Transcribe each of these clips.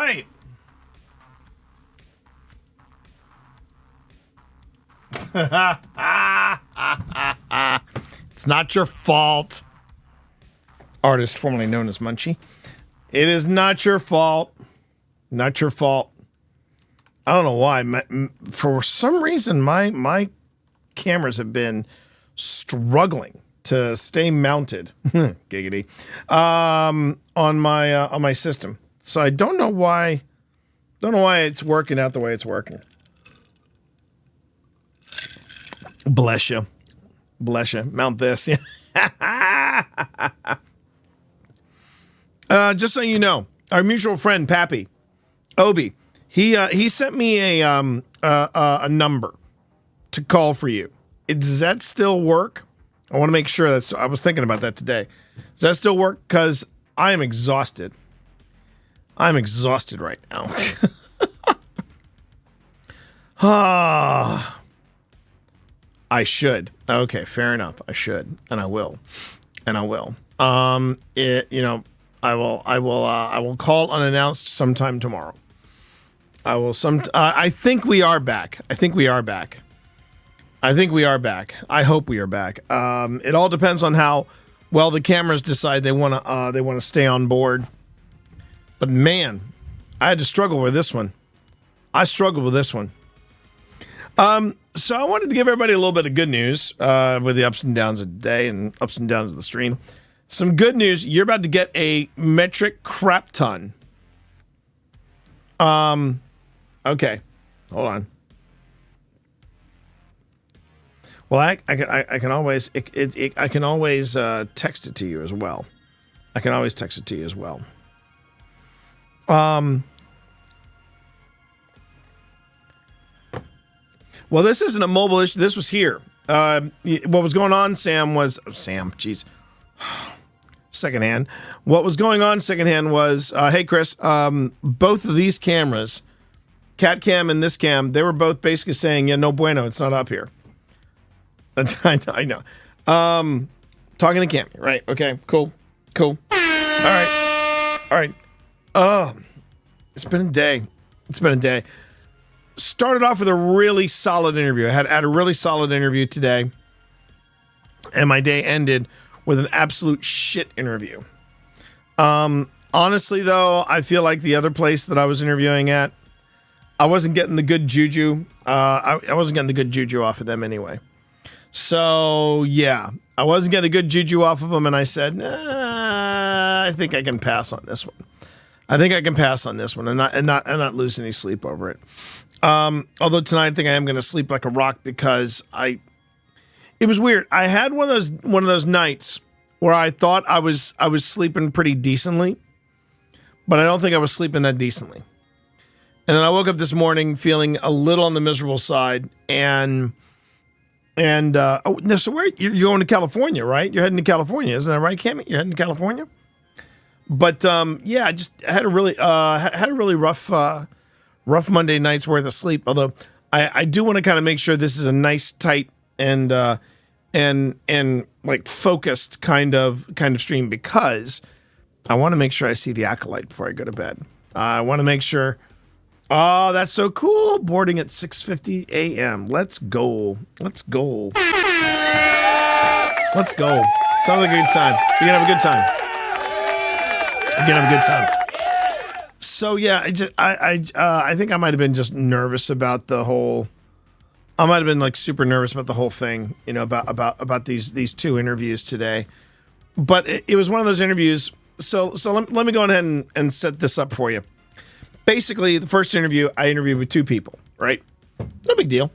right. It's not your fault. Artist formerly known as Munchie. It is not your fault. Not your fault. I don't know why. For some reason, my cameras have been struggling to stay mounted. Giggity. On my system. So I don't know why. Don't know why it's working out the way it's working. Bless you. Bless you. Mount this. Just so you know, our mutual friend Pappy, Obi, he sent me a number to call for you. Does that still work? I want to make sure I was thinking about that today. Does that still work? Because I am exhausted. I'm exhausted right now. I should. Okay, fair enough. I should, and I will, and I will. I will call unannounced sometime tomorrow. I will I think we are back. I think we are back. I hope we are back. It all depends on how well the cameras decide they want to stay on board. But man, I had to struggle with this one. So I wanted to give everybody a little bit of good news with the ups and downs of the day and ups and downs of the stream. Some good news. You're about to get a metric crap ton. Okay. Hold on. Well, I can always I can always text it to you as well. Well, this isn't a mobile issue. This was here. What was going on, jeez. Secondhand. What was going on secondhand was, hey, Chris, both of these cameras, Cat Cam and this cam, they were both basically saying, yeah, no bueno, it's not up here. I know. Talking to Cammy, right? Okay, cool. All right. It's been a day. Started off with a really solid interview. I had a really solid interview today, and my day ended with an absolute shit interview. Honestly, though, I feel like the other place that I was interviewing at, I wasn't getting the good juju. I wasn't getting the good juju off of them anyway. So, yeah, I wasn't getting a good juju off of them, and I said, nah, I think I can pass on this one. And not lose any sleep over it. Although tonight I think I am going to sleep like a rock because it was weird. I had one of those nights where I thought I was sleeping pretty decently, but I don't think I was sleeping that decently. And then I woke up this morning feeling a little on the miserable side, so where you're going to California, right? You're heading to California, isn't that right, Cammy? You're heading to California? But yeah, I just had a really rough Monday night's worth of sleep. Although I do want to kind of make sure this is a nice, tight, and like focused kind of stream, because I want to make sure I see the Acolyte before I go to bed. I want to make sure. Oh, that's so cool! Boarding at 6:50 a.m. Let's go. Sounds like a good time. You're gonna have a good time. So yeah, I think I might have been just nervous about the whole. I might have been like super nervous about the whole thing, you know, about these two interviews today. But it was one of those interviews. So let me go ahead and set this up for you. Basically, the first interview, I interviewed with two people, right? No big deal.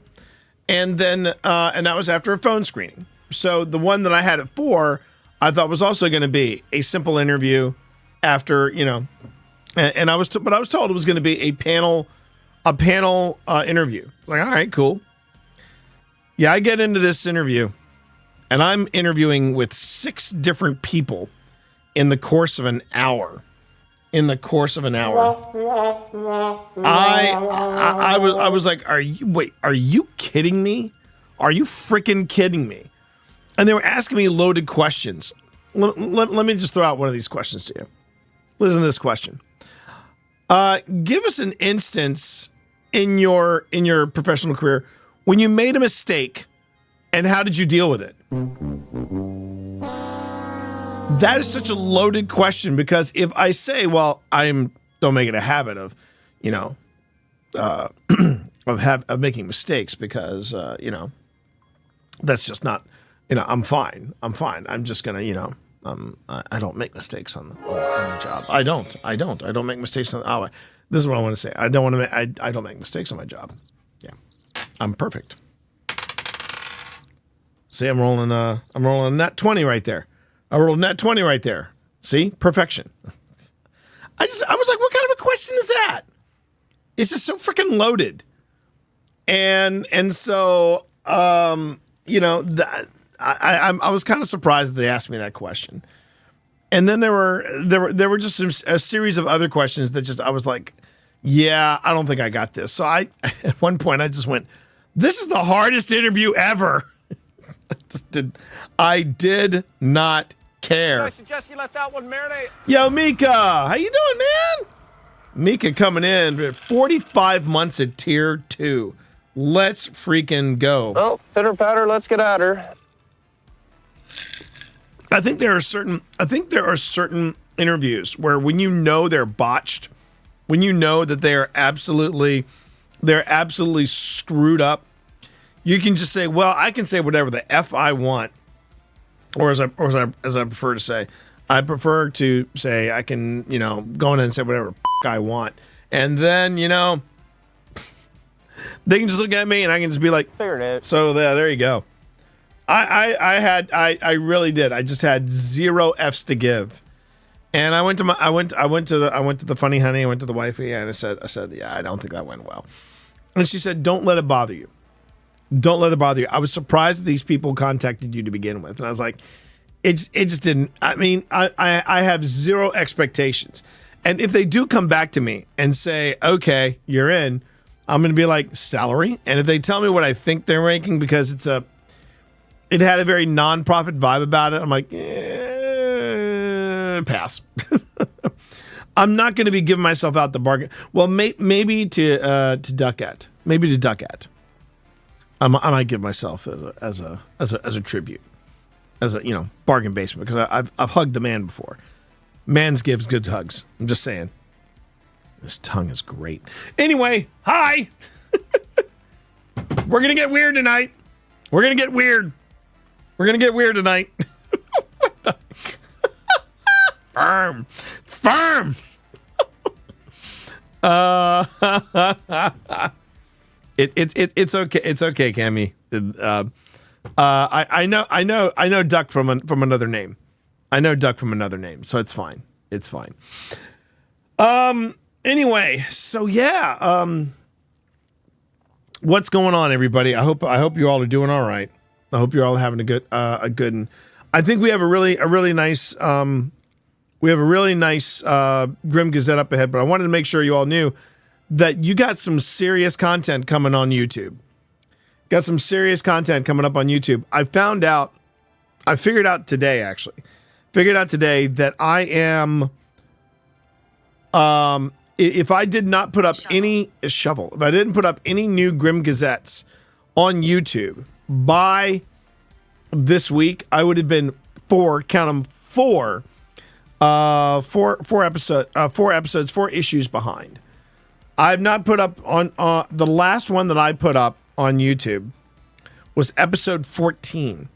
And then and that was after a phone screening. So the one that I had at 4, I thought was also going to be a simple interview after, you know. And I was told it was going to be a panel interview. Like, all right, cool. Yeah, I get into this interview, and I'm interviewing with 6 different people in the course of an hour. I was like, are you kidding me? Are you freaking kidding me? And they were asking me loaded questions. Let me just throw out one of these questions to you. Listen to this question. Give us an instance in your professional career when you made a mistake, and how did you deal with it? That is such a loaded question, because if I say, well, don't make it a habit of, of making mistakes, because that's just not, I'm fine. I'm just gonna, I don't make mistakes on the job. I don't make mistakes on. This is what I want to say. I don't make mistakes on my job. Yeah, I'm perfect. See, I'm rolling a nat 20 right there. I rolled a nat 20 right there. See, perfection. I was like, what kind of a question is that? It's just so freaking loaded. And so, I was kind of surprised that they asked me that question. And then there were just a series of other questions that I was like, yeah, I don't think I got this. So at one point I just went, this is the hardest interview ever. I did not care. I suggest you let that one marinate. Yo, Mika, how you doing, man? Mika coming in, 45 months at tier 2. Let's freaking go. Well, pitter patter, let's get at her. I think there are certain interviews where when they're botched, when that they're absolutely screwed up, you can just say, well, I can say whatever the F I want. Or as I prefer to say, I prefer to say I can, go in and say whatever I want. And then, they can just look at me and I can just be like, figured it. So there you go. I really did. I just had 0 F's to give. And I went to the funny honey, I went to the wifey, and I said, yeah, I don't think that went well. And she said, don't let it bother you. Don't let it bother you. I was surprised that these people contacted you to begin with. And I was like, it just didn't. I mean, I have 0 expectations. And if they do come back to me and say, okay, you're in, I'm going to be like, salary? And if they tell me what I think they're making, because it had a very non-profit vibe about it, I'm like, pass. I'm not going to be giving myself out the bargain. Well, maybe to duck at. Maybe to duck at. I might give myself as a tribute, as a bargain basement, because I've hugged the man before. Mans gives good hugs. I'm just saying. This tongue is great. Anyway, hi. We're gonna get weird tonight. We're gonna get weird tonight. Firm. It's okay. It's okay, Cammy. I know Duck from another name. I know Duck from another name, so it's fine. It's fine. Anyway, so yeah. What's going on, everybody? I hope you all are doing all right. I hope you're all having a good. I think we have a really nice. We have a really nice Grim Gazette up ahead, but I wanted to make sure you all knew that you got some serious content coming on YouTube. Got some serious content coming up on YouTube. I figured out today that I am, if I did not put up if I didn't put up any new Grim Gazettes on YouTube by this week, I would have been four issues behind. I've not put up on the last one that I put up on YouTube was episode 14.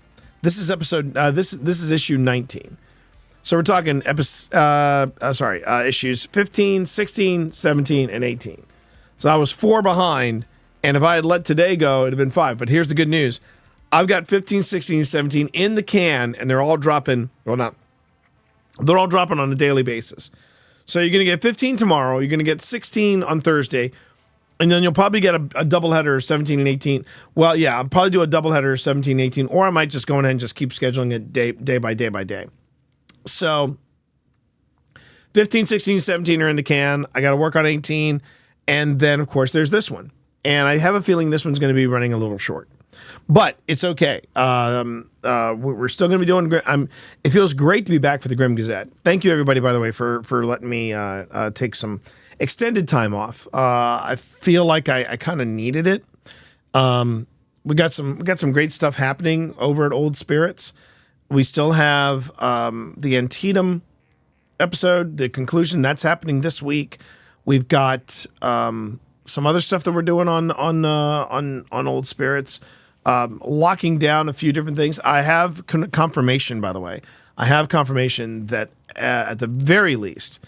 This is this is issue 19. So we're talking issues 15, 16, 17, and 18. So I was 4 behind, and if I had let today go, it'd have been 5. But here's the good news. I've got 15, 16, 17 in the can, and they're all dropping, they're all dropping on a daily basis. So you're going to get 15 tomorrow, you're going to get 16 on Thursday, and then you'll probably get a doubleheader of 17 and 18. Well, yeah, I'll probably do a doubleheader of 17 and 18, or I might just go ahead and just keep scheduling it day by day. So 15, 16, 17 are in the can. I got to work on 18. And then, of course, there's this one. And I have a feeling this one's going to be running a little short. But it's okay. We're still going to be doing. It feels great to be back for the Grim Gazette. Thank you, everybody, by the way, for letting me take some extended time off. I feel like I kind of needed it. We got some great stuff happening over at Old Spirits. We still have the Antietam episode, the conclusion that's happening this week. We've got some other stuff that we're doing on Old Spirits, locking down a few different things. I have confirmation, by the way. I have confirmation that at the very least,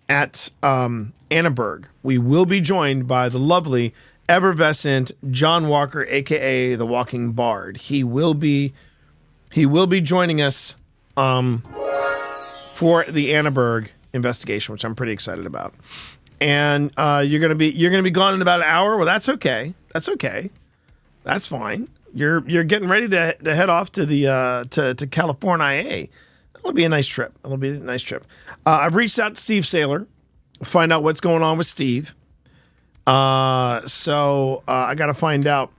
at Annenberg, we will be joined by the lovely, effervescent John Walker, aka the Walking Bard. He will be joining us for the Annenberg investigation, which I'm pretty excited about. And you're gonna be gone in about an hour. Well, that's okay. That's okay. That's fine. You're getting ready to head off to the to California. It'll be a nice trip. I've reached out to Steve Saylor, find out what's going on with Steve. So I got to find out.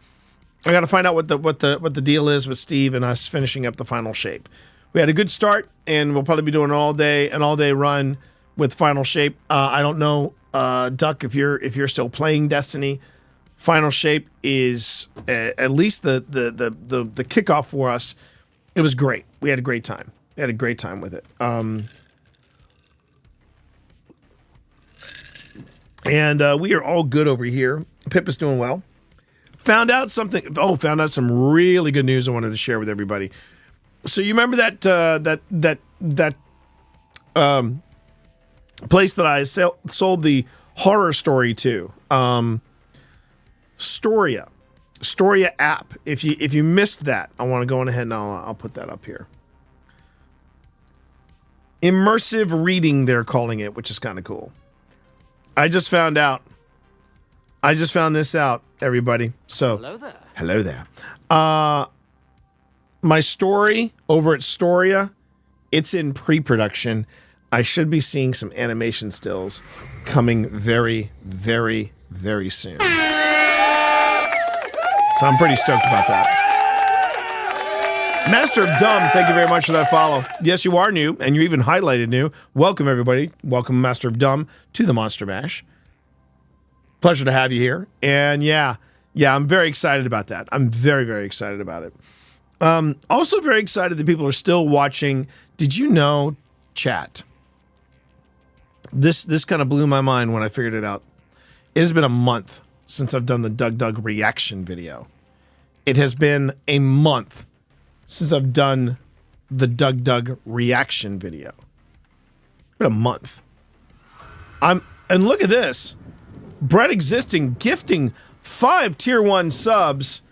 I got to find out what the deal is with Steve and us finishing up the final shape. We had a good start, and we'll probably be doing an all day run with final shape. I don't know, Duck, if you're still playing Destiny. Final shape is at least the kickoff for us. It was great. We had a great time. We had a great time with it. And we are all good over here. Pip is doing well. Found out some really good news I wanted to share with everybody. So you remember that place that I sold the horror story to, Storia app. If you missed that, I want to go on ahead and I'll put that up here. Immersive reading, they're calling it, which is kind of cool. I just found this out, everybody. So hello there. My story over at Storia, it's in pre-production. I should be seeing some animation stills coming very, very, very soon. So I'm pretty stoked about that. Master of Dumb, thank you very much for that follow. Yes, you are new, and you're even highlighted new. Welcome, everybody. Welcome, Master of Dumb, to the Monster Bash. Pleasure to have you here. And yeah, I'm very excited about that. I'm very, very excited about it. Also very excited that people are still watching. Did you know, chat? This kind of blew my mind when I figured it out. It has been a month since I've done the Doug reaction video. It has been a month since I've done the Doug reaction video. It's been a month. And look at this. Brett Existing gifting 5 tier 1 subs.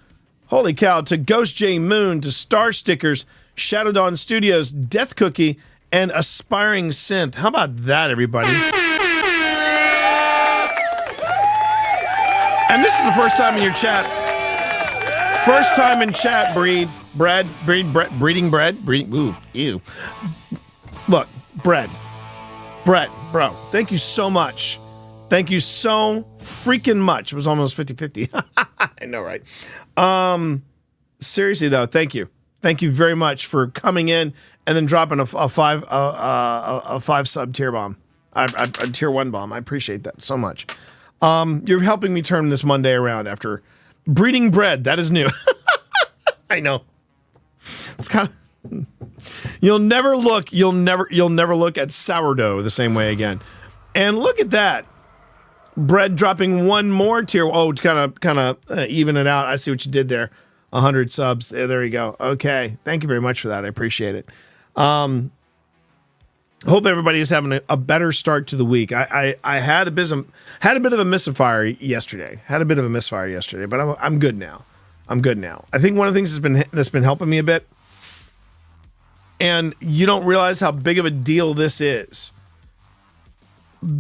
Holy cow, to Ghost J Moon, to Star Stickers, Shadow Dawn Studios, Death Cookie, and Aspiring Synth. How about that, everybody? And this is the first time in your chat. First time in chat, breeding bread. Ooh, ew. Look, Brett, bro, thank you so much. Thank you so freaking much. It was almost 50-50. I know, right? Seriously though, thank you. Thank you very much for coming in and then dropping a 5 sub tier bomb. A tier 1 bomb. I appreciate that so much. You're helping me turn this Monday around after breeding bread. That is new. I know. It's kind of you'll never look at sourdough the same way again. And look at that. Bread dropping one more tier. Oh, kind of even it out. I see what you did there. 100 subs. There you go. Okay. Thank you very much for that. I appreciate it. Hope everybody is having a better start to the week. I had a bit of a misfire yesterday. But I'm good now. I think one of the things that's been helping me a bit, and you don't realize how big of a deal this is,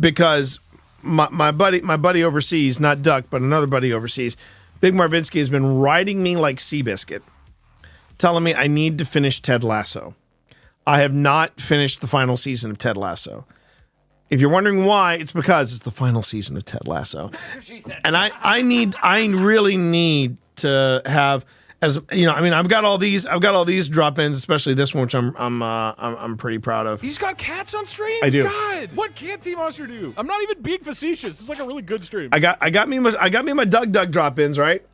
because my buddy overseas, not Duck, but another buddy overseas, Big Marvinsky, has been riding me like Seabiscuit, telling me I need to finish Ted Lasso. I have not finished the final season of Ted Lasso. If you're wondering why, it's because it's the final season of Ted Lasso. And I really need to have as you know, I mean, I've got all these drop-ins, especially this one, which I'm pretty proud of. He's got cats on stream? I do. God, what can't T-Monster do? I'm not even being facetious. It's like a really good stream. I got me my Doug drop-ins, right?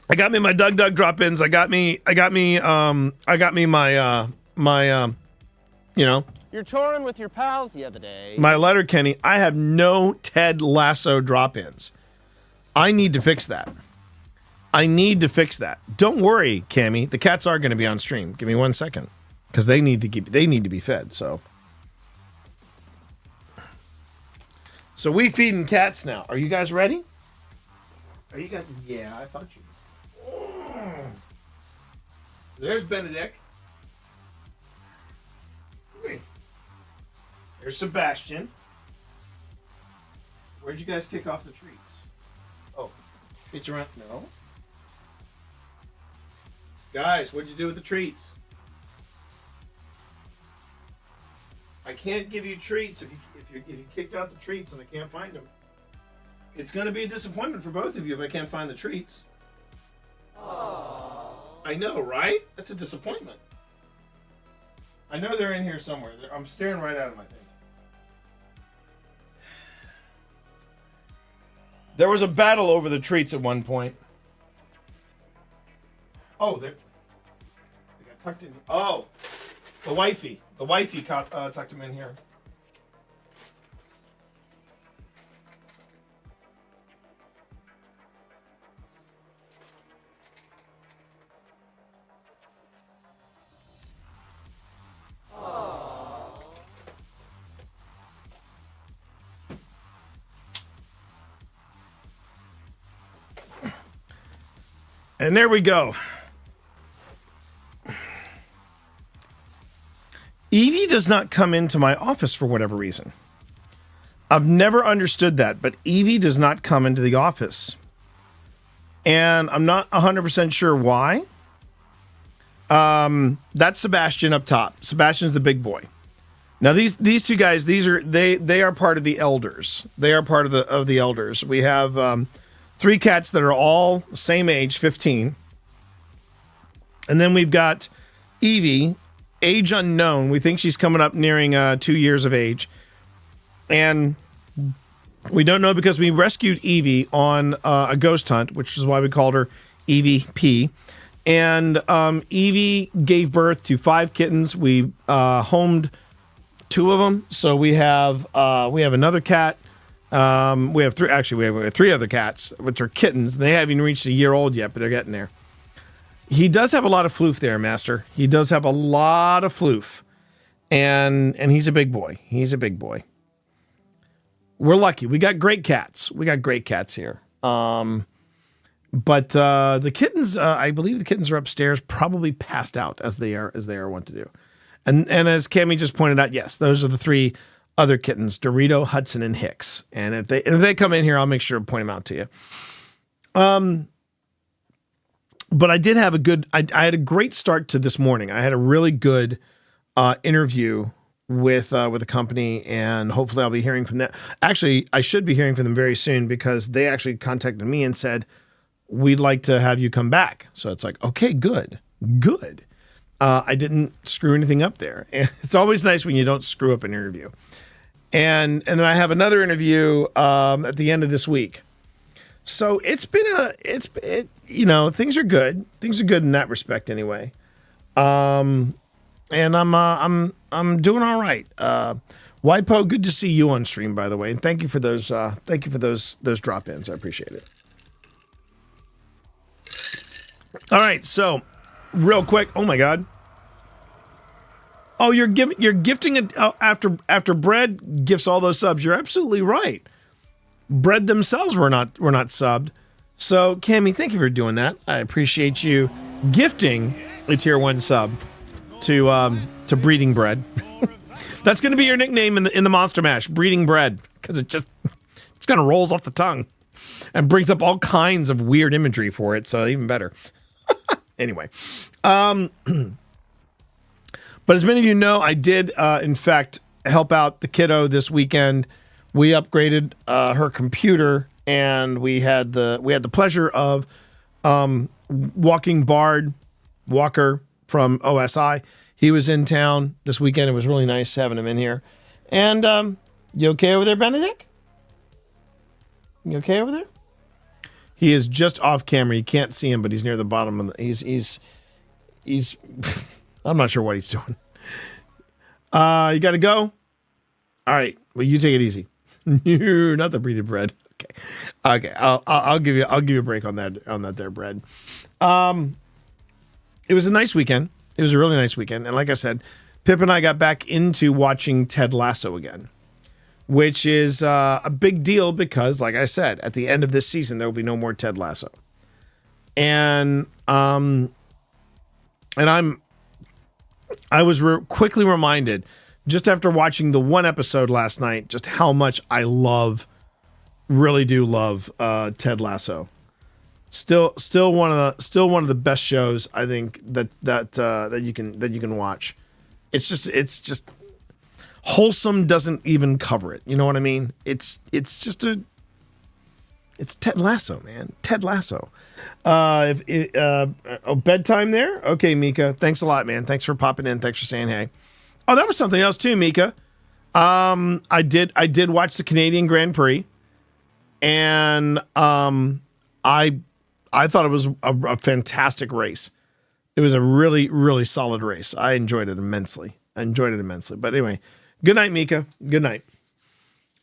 I got me my Doug drop-ins. I got me my you know, You're touring with your pals the other day. my letter Kenny. I have no Ted Lasso drop-ins. I need to fix that. Don't worry, Cammy. The cats are going to be on stream. Give me 1 second, because they need to be fed. So we feeding cats now. Are you guys ready? Are you guys? Yeah, I thought you. There's Benedict. There's Sebastian. Where'd you guys kick off the treats? Oh, it's around. No. Guys, what'd you do with the treats? I can't give you treats if you kicked out the treats and I can't find them. It's going to be a disappointment for both of you if I can't find the treats. Aww. I know, right? That's a disappointment. I know they're in here somewhere. I'm staring right at them, I think. There was a battle over the treats at one point. Oh, they got tucked in. Oh, the wifey tucked them in here. And there we go. Evie does not come into my office for whatever reason. I've never understood that, but Evie does not come into the office. And I'm not 100% sure why. That's Sebastian up top. Sebastian's the big boy. Now these two guys, they are part of the elders. They are part of the elders. We have 3 cats that are all the same age, 15. And then we've got Evie, age unknown. We think she's coming up nearing 2 years of age. And we don't know because we rescued Evie on a ghost hunt, which is why we called her Evie P. And Evie gave birth to 5 kittens. We homed 2 of them. So we have another cat. We have 3. Actually, we have 3 other cats, which are kittens. They haven't even reached a year old yet, but they're getting there. He does have a lot of floof there, Master. He does have a lot of floof, and he's a big boy. He's a big boy. We're lucky. We got great cats. We got great cats here. But the kittens, I believe the kittens are upstairs, probably passed out as they are wont to do. And as Cammie just pointed out, yes, those are the 3 other kittens, Dorito, Hudson, and Hicks. And if they come in here, I'll make sure to point them out to you. But I did have I had a great start to this morning. I had a really good interview with a company, and hopefully I'll be hearing from them. Actually, I should be hearing from them very soon because they actually contacted me and said, we'd like to have you come back. So it's like, okay, good. I didn't screw anything up there. And it's always nice when you don't screw up an interview. And then I have another interview at the end of this week. So things are good. Things are good in that respect anyway. And I'm doing all right. Wipo, good to see you on stream, by the way. And thank you for those drop-ins. I appreciate it. All right, so real quick. Oh my God. Oh, you're gifting it after Bread gifts all those subs. You're absolutely right. Bread themselves were not subbed. So, Cammie, thank you for doing that. I appreciate you gifting a tier 1 sub to Breeding Bread. That's going to be your nickname in the Monster Mash, Breeding Bread, because it kind of rolls off the tongue and brings up all kinds of weird imagery for it. So even better. Anyway, but as many of you know, I did in fact help out the kiddo this weekend. We upgraded her computer, and we had the pleasure of Walking Bard Walker from OSI. He was in town this weekend. It was really nice having him in here. And you okay over there, Benedict? You okay over there? He is just off camera. You can't see him, but he's near the bottom of the. He's. I'm not sure what he's doing. You got to go. All right. Well, you take it easy. Not the breeded bread. Okay. I'll give you a break on that there, bread. It was a nice weekend. It was a really nice weekend, and like I said, Pip and I got back into watching Ted Lasso again, which is a big deal because, like I said, at the end of this season there will be no more Ted Lasso, and I was quickly reminded just after watching the one episode last night just how much I really do love Ted Lasso. Still one of the best shows I think that you can watch. It's just wholesome doesn't even cover it. You know what I mean? It's Ted Lasso, man. Ted Lasso. Bedtime there? Okay, Mika. Thanks a lot, man. Thanks for popping in. Thanks for saying hey. Oh, that was something else too, Mika. I did watch the Canadian Grand Prix, and I thought it was a fantastic race. It was a really, really solid race. I enjoyed it immensely. But anyway, good night, Mika. Good night.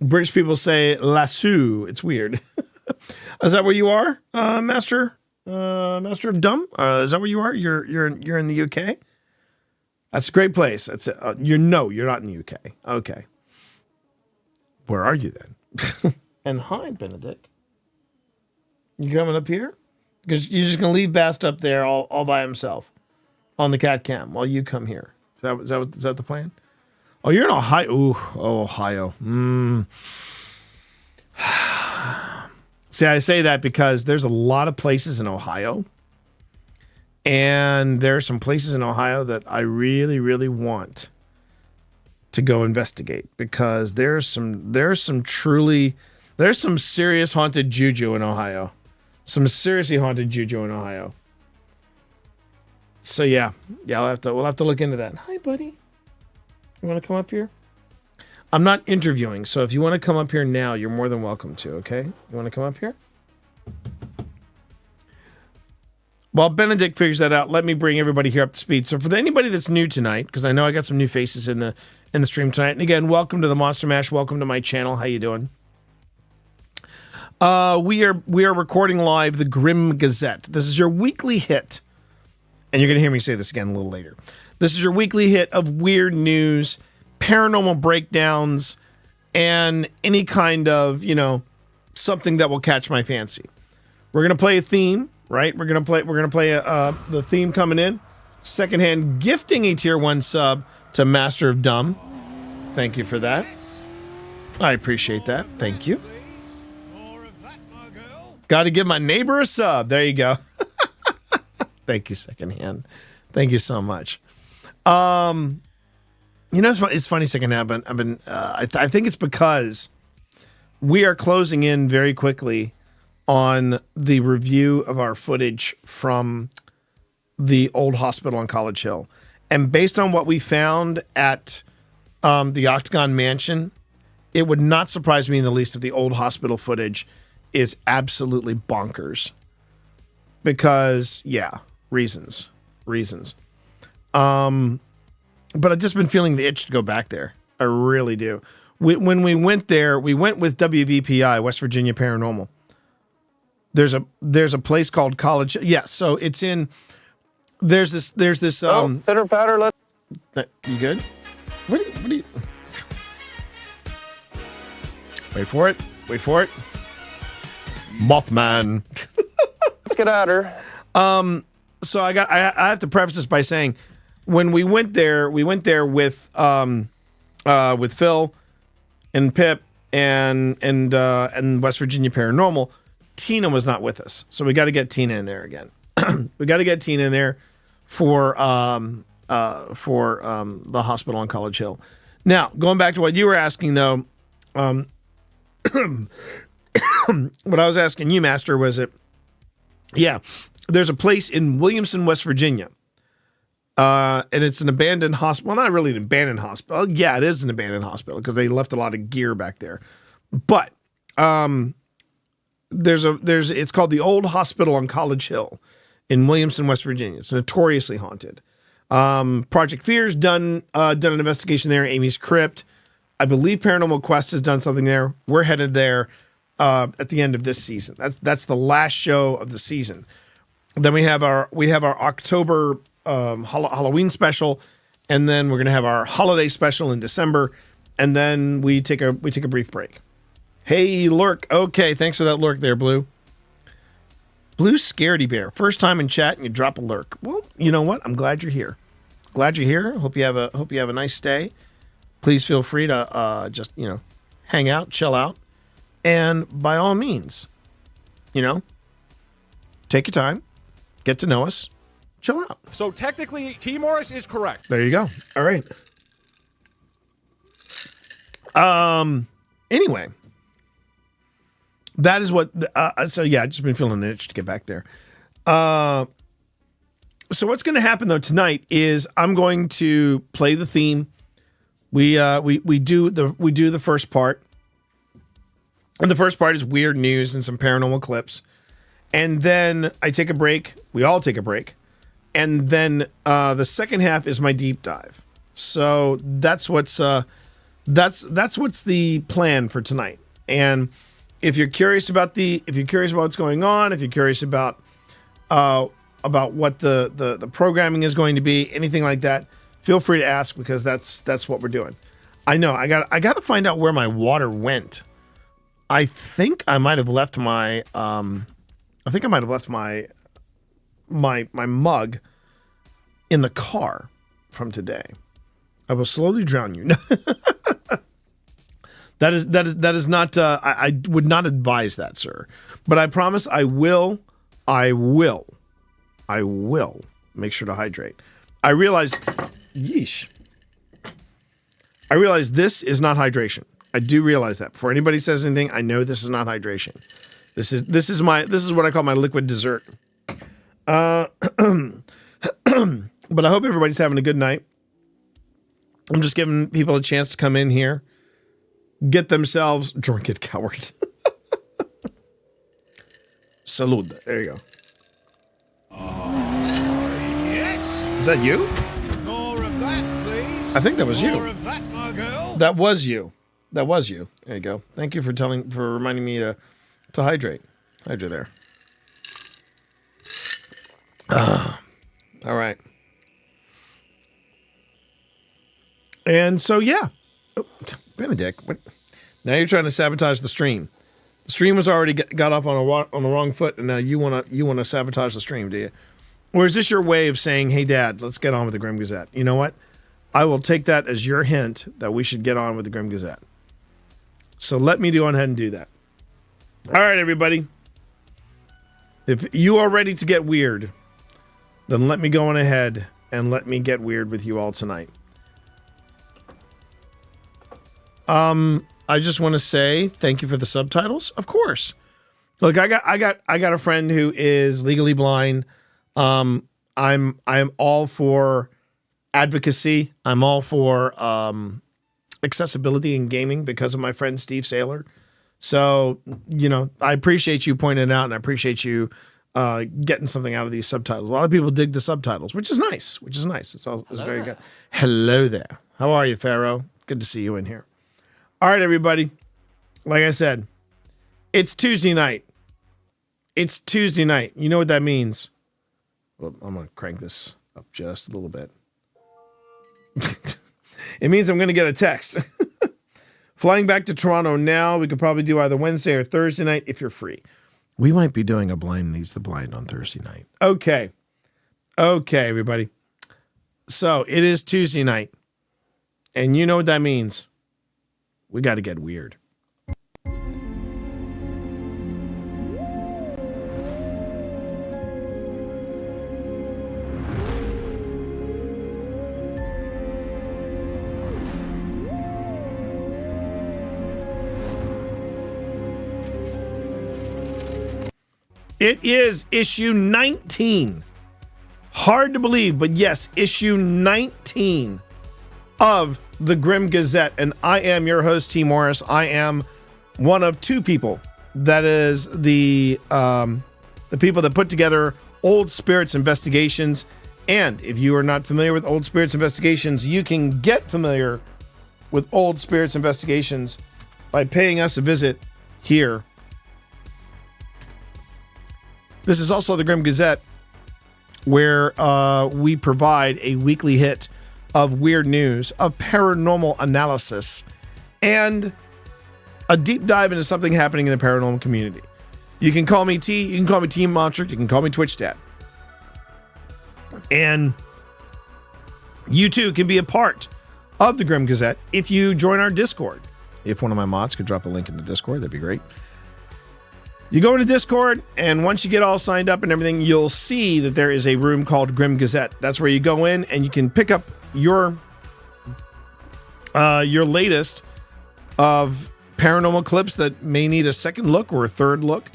British people say lasso. It's weird. Is that where you are, Master of Dumb? Is that where you are? You're in the UK? That's a great place. That's you're not in the UK. Okay. Where are you then? And hi, Benedict. You coming up here? Because you're just gonna leave Bast up there all by himself on the cat cam while you come here. Is that the plan? Oh, you're in Ohio. Ooh, Ohio. See, I say that because there's a lot of places in Ohio, and there are some places in Ohio that I really, really want to go investigate because there's some serious haunted juju in Ohio. Some seriously haunted juju in Ohio. So yeah, we'll have to look into that. Hi, buddy. You want to come up here? I'm not interviewing, so if you want to come up here now, you're more than welcome to, okay? You want to come up here? While Benedict figures that out, let me bring everybody here up to speed. So for anybody that's new tonight, because I know I got some new faces in the stream tonight, and again, welcome to the Monster Mash. Welcome to my channel. How you doing? We are recording live the Grim Gazette. This is your weekly hit, and you're going to hear me say this again a little later. This is your weekly hit of weird news, paranormal breakdowns, and any kind of, something that will catch my fancy. We're going to play a theme, right? We're going to play the theme coming in. Secondhand gifting a tier 1 sub to Master of Dumb. Thank you for that. I appreciate that. Thank you. Got to give my neighbor a sub. There you go. Thank you, Secondhand. Thank you so much. It's funny, Secondhand. I think it's because we are closing in very quickly on the review of our footage from the old hospital on College Hill, and based on what we found at the Octagon Mansion, it would not surprise me in the least if the old hospital footage is absolutely bonkers. Because, reasons. But I've just been feeling the itch to go back there. I really do. When we went there, we went with WVPI, West Virginia Paranormal. There's a place called College. Yeah, so it's in. There's this. Pitter patter. You good? What do you? Wait for it. Mothman. Let's get at her. So I have to preface this by saying, when we went there with Phil and Pip and West Virginia Paranormal. Tina was not with us, so we got to get Tina in there again. We got to get Tina in there for the hospital on College Hill. Now, going back to what you were asking, though, what I was asking you, Master, was it Yeah, there's a place in Williamson, West Virginia, and it's an abandoned hospital. Well, not really an abandoned hospital. Yeah, it is an abandoned hospital because they left a lot of gear back there. But it's called the Old Hospital on College Hill in Williamson, West Virginia. It's notoriously haunted. Project Fear's done an investigation there. Amy's Crypt. I believe Paranormal Quest has done something there. We're headed there at the end of this season. That's the last show of the season. Then we have our October Halloween special, and then we're gonna have our holiday special in December, and then we take a brief break. Hey, Lurk. Okay, thanks for that lurk there, Blue. Blue Scaredy Bear. First time in chat and you drop a lurk. Well, you know what? I'm glad you're here. Glad you're here. Hope you have a nice stay. Please feel free to just, hang out, chill out. And by all means, take your time, get to know us, chill out. So technically, T. Morris is correct. There you go. All right. Anyway. That is what, so yeah, I've just been feeling an itch to get back there. So what's going to happen though tonight is I'm going to play the theme. We do the first part. And the first part is weird news and some paranormal clips. And then I take a break. We all take a break. And then the second half is my deep dive. So that's what's the plan for tonight. And if you're curious about what's going on, if you're curious about what the programming is going to be, anything like that, feel free to ask because that's what we're doing. I know I got to find out where my water went. I think I might have left my my mug in the car from today. I will slowly drown you. That is not. I would not advise that, sir. But I promise I will make sure to hydrate. I realize this is not hydration. I do realize that. Before anybody says anything, I know this is not hydration. This is what I call my liquid dessert. But I hope everybody's having a good night. I'm just giving people a chance to come in here. Get themselves drunk it, coward. Salud. There you go. Yes. Is that you? More of that, please. I think that was you. More of that, my girl. That was you. That was you. There you go. Thank you for reminding me to hydrate. Hydrate there. All right. And so yeah. Oh, Benedict, what? Now you're trying to sabotage the stream. The stream was already got off on the wrong foot, and now you wanna sabotage the stream, do you? Or is this your way of saying, "Hey, Dad, let's get on with the Grim Gazette"? You know what? I will take that as your hint that we should get on with the Grim Gazette. So let me go ahead and do that. All right, everybody. If you are ready to get weird, then let me go on ahead and let me get weird with you all tonight. I just want to say thank you for the subtitles. Of course. Look, I got a friend who is legally blind. I'm all for advocacy. I'm all for accessibility in gaming because of my friend Steve Saylor. So, I appreciate you pointing it out, and I appreciate you getting something out of these subtitles. A lot of people dig the subtitles, which is nice. It's very good. Hello there. How are you, Pharaoh? Good to see you in here. All right, everybody. Like I said, it's Tuesday night. It's Tuesday night. You know what that means? Well, I'm going to crank this up just a little bit. It means I'm going to get a text. Flying back to Toronto now. We could probably do either Wednesday or Thursday night if you're free. We might be doing a Blind Leads the Blind on Thursday night. Okay, everybody. So it is Tuesday night. And you know what that means. We got to get weird. It is issue 19. Hard to believe, but yes, issue 19 of the Grim Gazette. And I am your host, T. Morris. I am one of two people that is the people that put together Old Spirits Investigations. And if you are not familiar with Old Spirits Investigations, you can get familiar with Old Spirits Investigations by paying us a visit here. This is also the Grim Gazette, where we provide a weekly hit of weird news, of paranormal analysis, and a deep dive into something happening in the paranormal community. You can call me T, you can call me Team Monster, you can call me Twitch Dad. And you too can be a part of the Grim Gazette if you join our Discord. If one of my mods could drop a link in the Discord, that'd be great. You go into Discord, and once you get all signed up and everything, you'll see that there is a room called Grim Gazette. That's where you go in and you can pick up your latest of paranormal clips that may need a second look or a third look,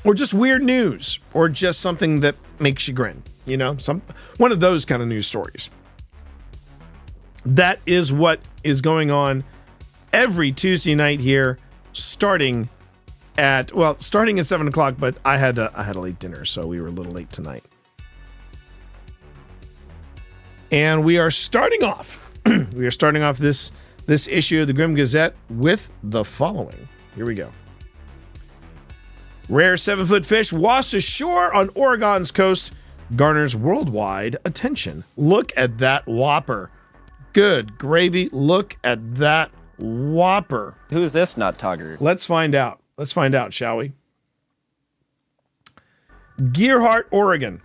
or just weird news, or just something that makes you grin. You know, one of those kind of news stories. That is what is going on every Tuesday night here, starting at 7 o'clock, but I had a late dinner, so we were a little late tonight. And we are starting off this issue of the Grim Gazette with the following. Here we go. Rare 7-foot fish washed ashore on Oregon's coast garners worldwide attention. Look at that whopper. Good gravy. Look at that whopper. Who's this nut togger? Let's find out. Let's find out, shall we? Gearhart, Oregon.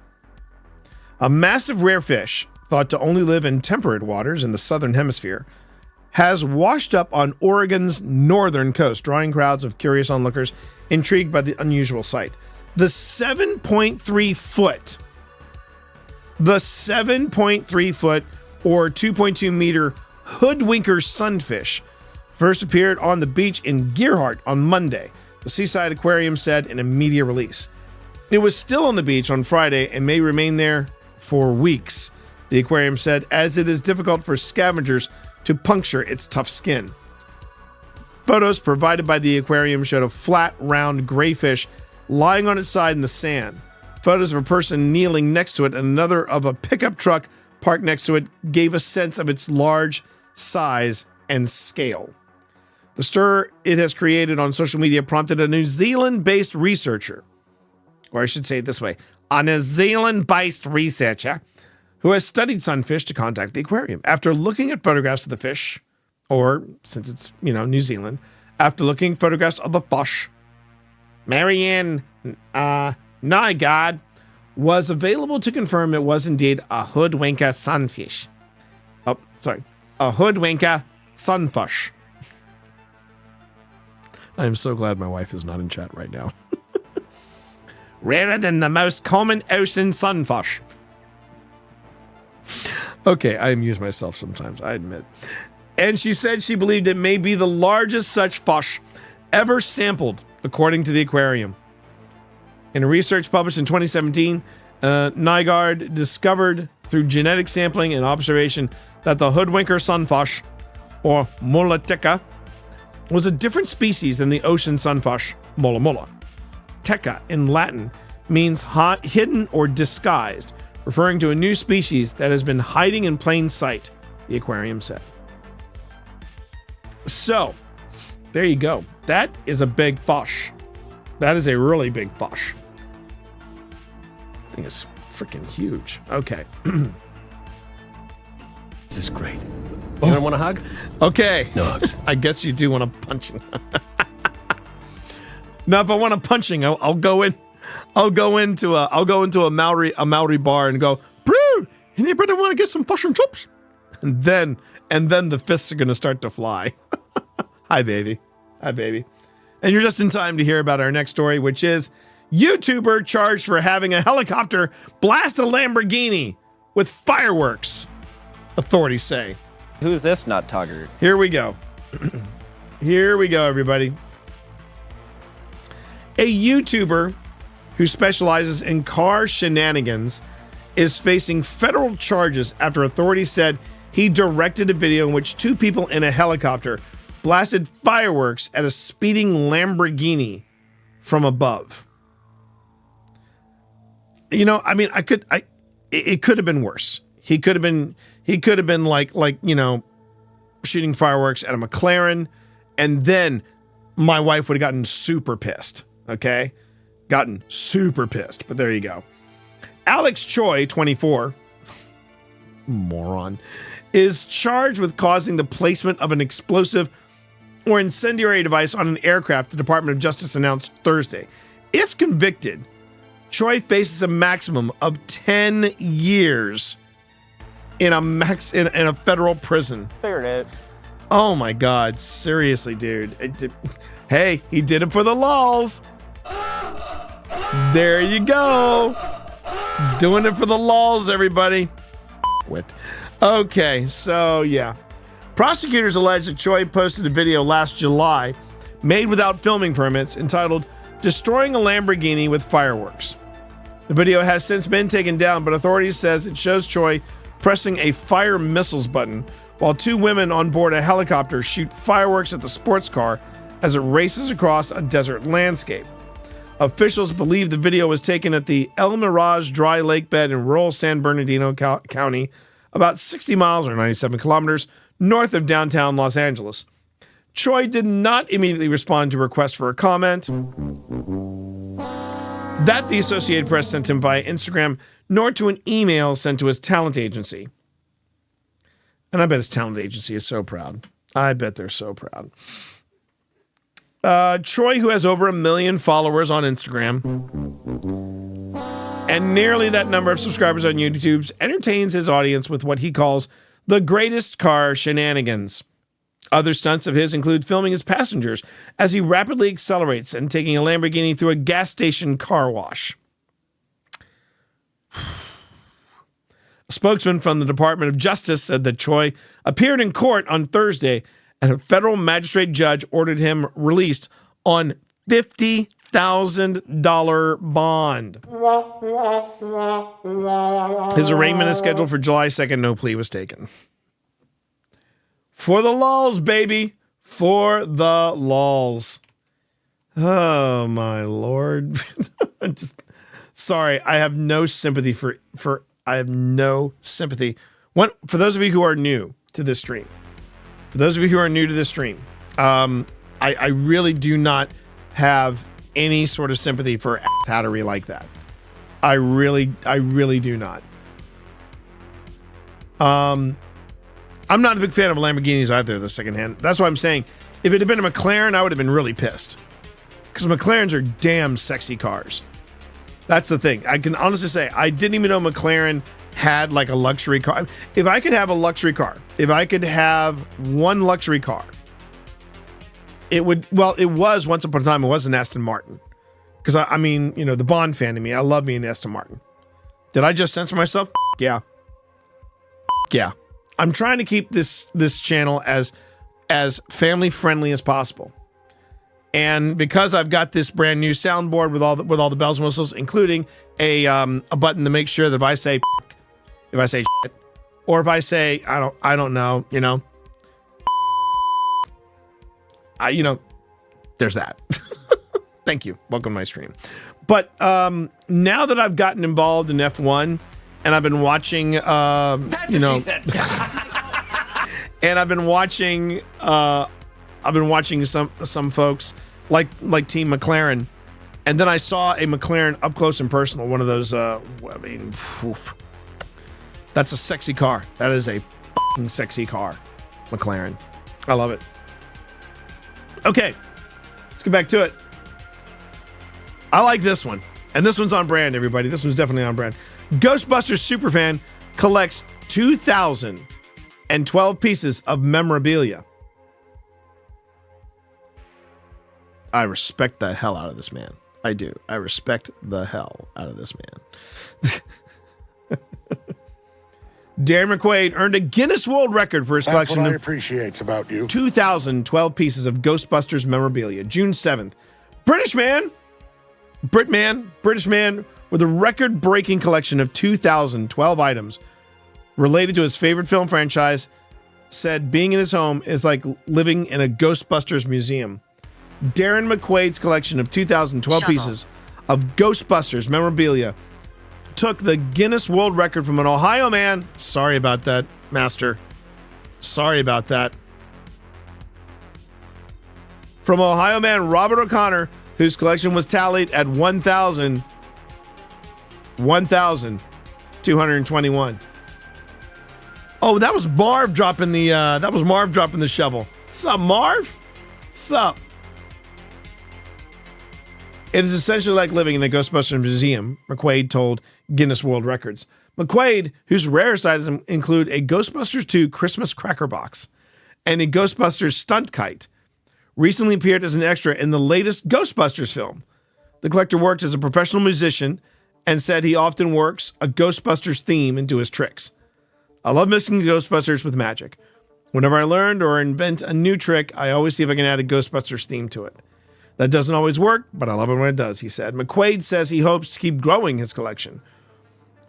A massive rare fish, thought to only live in temperate waters in the southern hemisphere, has washed up on Oregon's northern coast, drawing crowds of curious onlookers intrigued by the unusual sight. The 7.3 foot or 2.2 meter hoodwinker sunfish first appeared on the beach in Gearhart on Monday, the Seaside Aquarium said in a media release. It was still on the beach on Friday and may remain there for weeks, the aquarium said, as it is difficult for scavengers to puncture its tough skin. Photos provided by the aquarium showed a flat, round gray fish lying on its side in the sand. Photos of a person kneeling next to it and another of a pickup truck parked next to it gave a sense of its large size and scale. The stir it has created on social media prompted a New Zealand-based researcher, or I should say it this way, a New Zealand-based researcher who has studied sunfish to contact the aquarium. After looking at photographs of the fish, or since it's, New Zealand, after looking at photographs of the fish, Marianne Nygaard was available to confirm it was indeed a hoodwinker sunfish. A hoodwinker sunfish. I am so glad my wife is not in chat right now. Rarer than the most common ocean sunfish. Okay, I amuse myself sometimes, I admit. And she said she believed it may be the largest such fish ever sampled, according to the aquarium. In a research published in 2017, Nygaard discovered through genetic sampling and observation that the hoodwinker sunfish, or mulateca, was a different species than the ocean sunfish, mola mola. Teca in Latin means hidden or disguised, referring to a new species that has been hiding in plain sight, the aquarium said. So, there you go. That is a big fish. That is a really big fish. I think it's freaking huge. Okay. This is great. You want a hug? Okay. No hugs. I guess you do want a punching. Now, if I want a punching, I'll go in. I'll go into a Maori bar and go, "Brew, anybody want to get some fish and chips?" And then the fists are gonna start to fly. Hi, baby. Hi, baby. And you're just in time to hear about our next story, which is YouTuber charged for having a helicopter blast a Lamborghini with fireworks, authorities say. Who's this nut togger? Here we go. Here we go, everybody. A YouTuber who specializes in car shenanigans, is facing federal charges after authorities said he directed a video in which two people in a helicopter blasted fireworks at a speeding Lamborghini from above. You know, I mean, it could have been worse. He could have been like, you know, shooting fireworks at a McLaren, and then my wife would have gotten super pissed. Okay? Gotten super pissed. But there you go. Alex Choi, 24, moron, is charged with causing the placement of an explosive or incendiary device on an aircraft, the Department of Justice announced Thursday. If convicted, Choi faces a maximum of 10 years in a federal prison. Figured it. Oh my God, seriously, dude. Hey, he did it for the lols. There you go. Doing it for the lols, everybody. Okay, so yeah. Prosecutors allege that Choi posted a video last July made without filming permits entitled "Destroying a Lamborghini with Fireworks." The video has since been taken down, but authorities says it shows Choi pressing a fire missiles button while two women on board a helicopter shoot fireworks at the sports car as it races across a desert landscape. Officials believe the video was taken at the El Mirage dry lake bed in rural San Bernardino County, about 60 miles or 97 kilometers north of downtown Los Angeles. Choi did not immediately respond to requests for a comment that the Associated Press sent him via Instagram, nor to an email sent to his talent agency. And I bet his talent agency is so proud. I bet they're so proud. Choi, who has over 1 million followers on Instagram and nearly that number of subscribers on YouTube, entertains his audience with what he calls the greatest car shenanigans. Other stunts of his include filming his passengers as he rapidly accelerates and taking a Lamborghini through a gas station car wash. A spokesman from the Department of Justice said that Choi appeared in court on Thursday and a federal magistrate judge ordered him released on $50,000 bond. His arraignment is scheduled for July 2nd. No plea was taken. For the lols, baby. For the lols. Oh, my Lord. I'm just sorry. I have no sympathy for I have no sympathy. For those of you who are new to this stream, I really do not have any sort of sympathy for tattery like that. I really do not. I'm not a big fan of Lamborghinis either, the secondhand. That's why I'm saying if it had been a McLaren, I would have been really pissed. Because McLarens are damn sexy cars. That's the thing. I can honestly say I didn't even know McLaren had like a luxury car. If I could have a luxury car, if I could have one luxury car, it was once upon a time, it was an Aston Martin. Because I mean, you know, the Bond fan in me, I love me an Aston Martin. Did I just censor myself? Yeah. Yeah. I'm trying to keep this channel as family friendly as possible. And because I've got this brand new soundboard with all the bells and whistles, including a button to make sure that if I say shit, or if I say I don't know, you know, there's that. Thank you. Welcome to my stream. But now that I've gotten involved in F1 and I've been watching, and I've been watching some folks like Team McLaren, and then I saw a McLaren up close and personal. One of those. That's a sexy car. That is a fucking sexy car, McLaren. I love it. Okay, let's get back to it. I like this one, and this one's on brand. Everybody, this one's definitely on brand. Ghostbusters superfan collects 2,012 pieces of memorabilia. I respect the hell out of this man. I do. I respect the hell out of this man. Darren McQuaid earned a Guinness World Record for his collection That's what I appreciate about you. 2,012 pieces of Ghostbusters memorabilia. June 7th. British man British man with a record-breaking collection of 2,012 items related to his favorite film franchise, said being in his home is like living in a Ghostbusters museum. Darren McQuaid's collection of 2,012 pieces of Ghostbusters memorabilia took the Guinness World Record from an Ohio man. Sorry about that, master. Sorry about that. From Ohio man Robert O'Connor, whose collection was tallied at 1,221. Oh, that was Marv dropping the shovel. What's up, Marv? What's up? It is essentially like living in a Ghostbusters museum, McQuaid told Guinness World Records. McQuaid, whose rarest items include a Ghostbusters 2 Christmas cracker box and a Ghostbusters stunt kite, recently appeared as an extra in the latest Ghostbusters film. The collector worked as a professional musician and said he often works a Ghostbusters theme into his tricks. I love mixing Ghostbusters with magic. Whenever I learn or invent a new trick, I always see if I can add a Ghostbusters theme to it. That doesn't always work, but I love it when it does, he said. McQuaid says he hopes to keep growing his collection.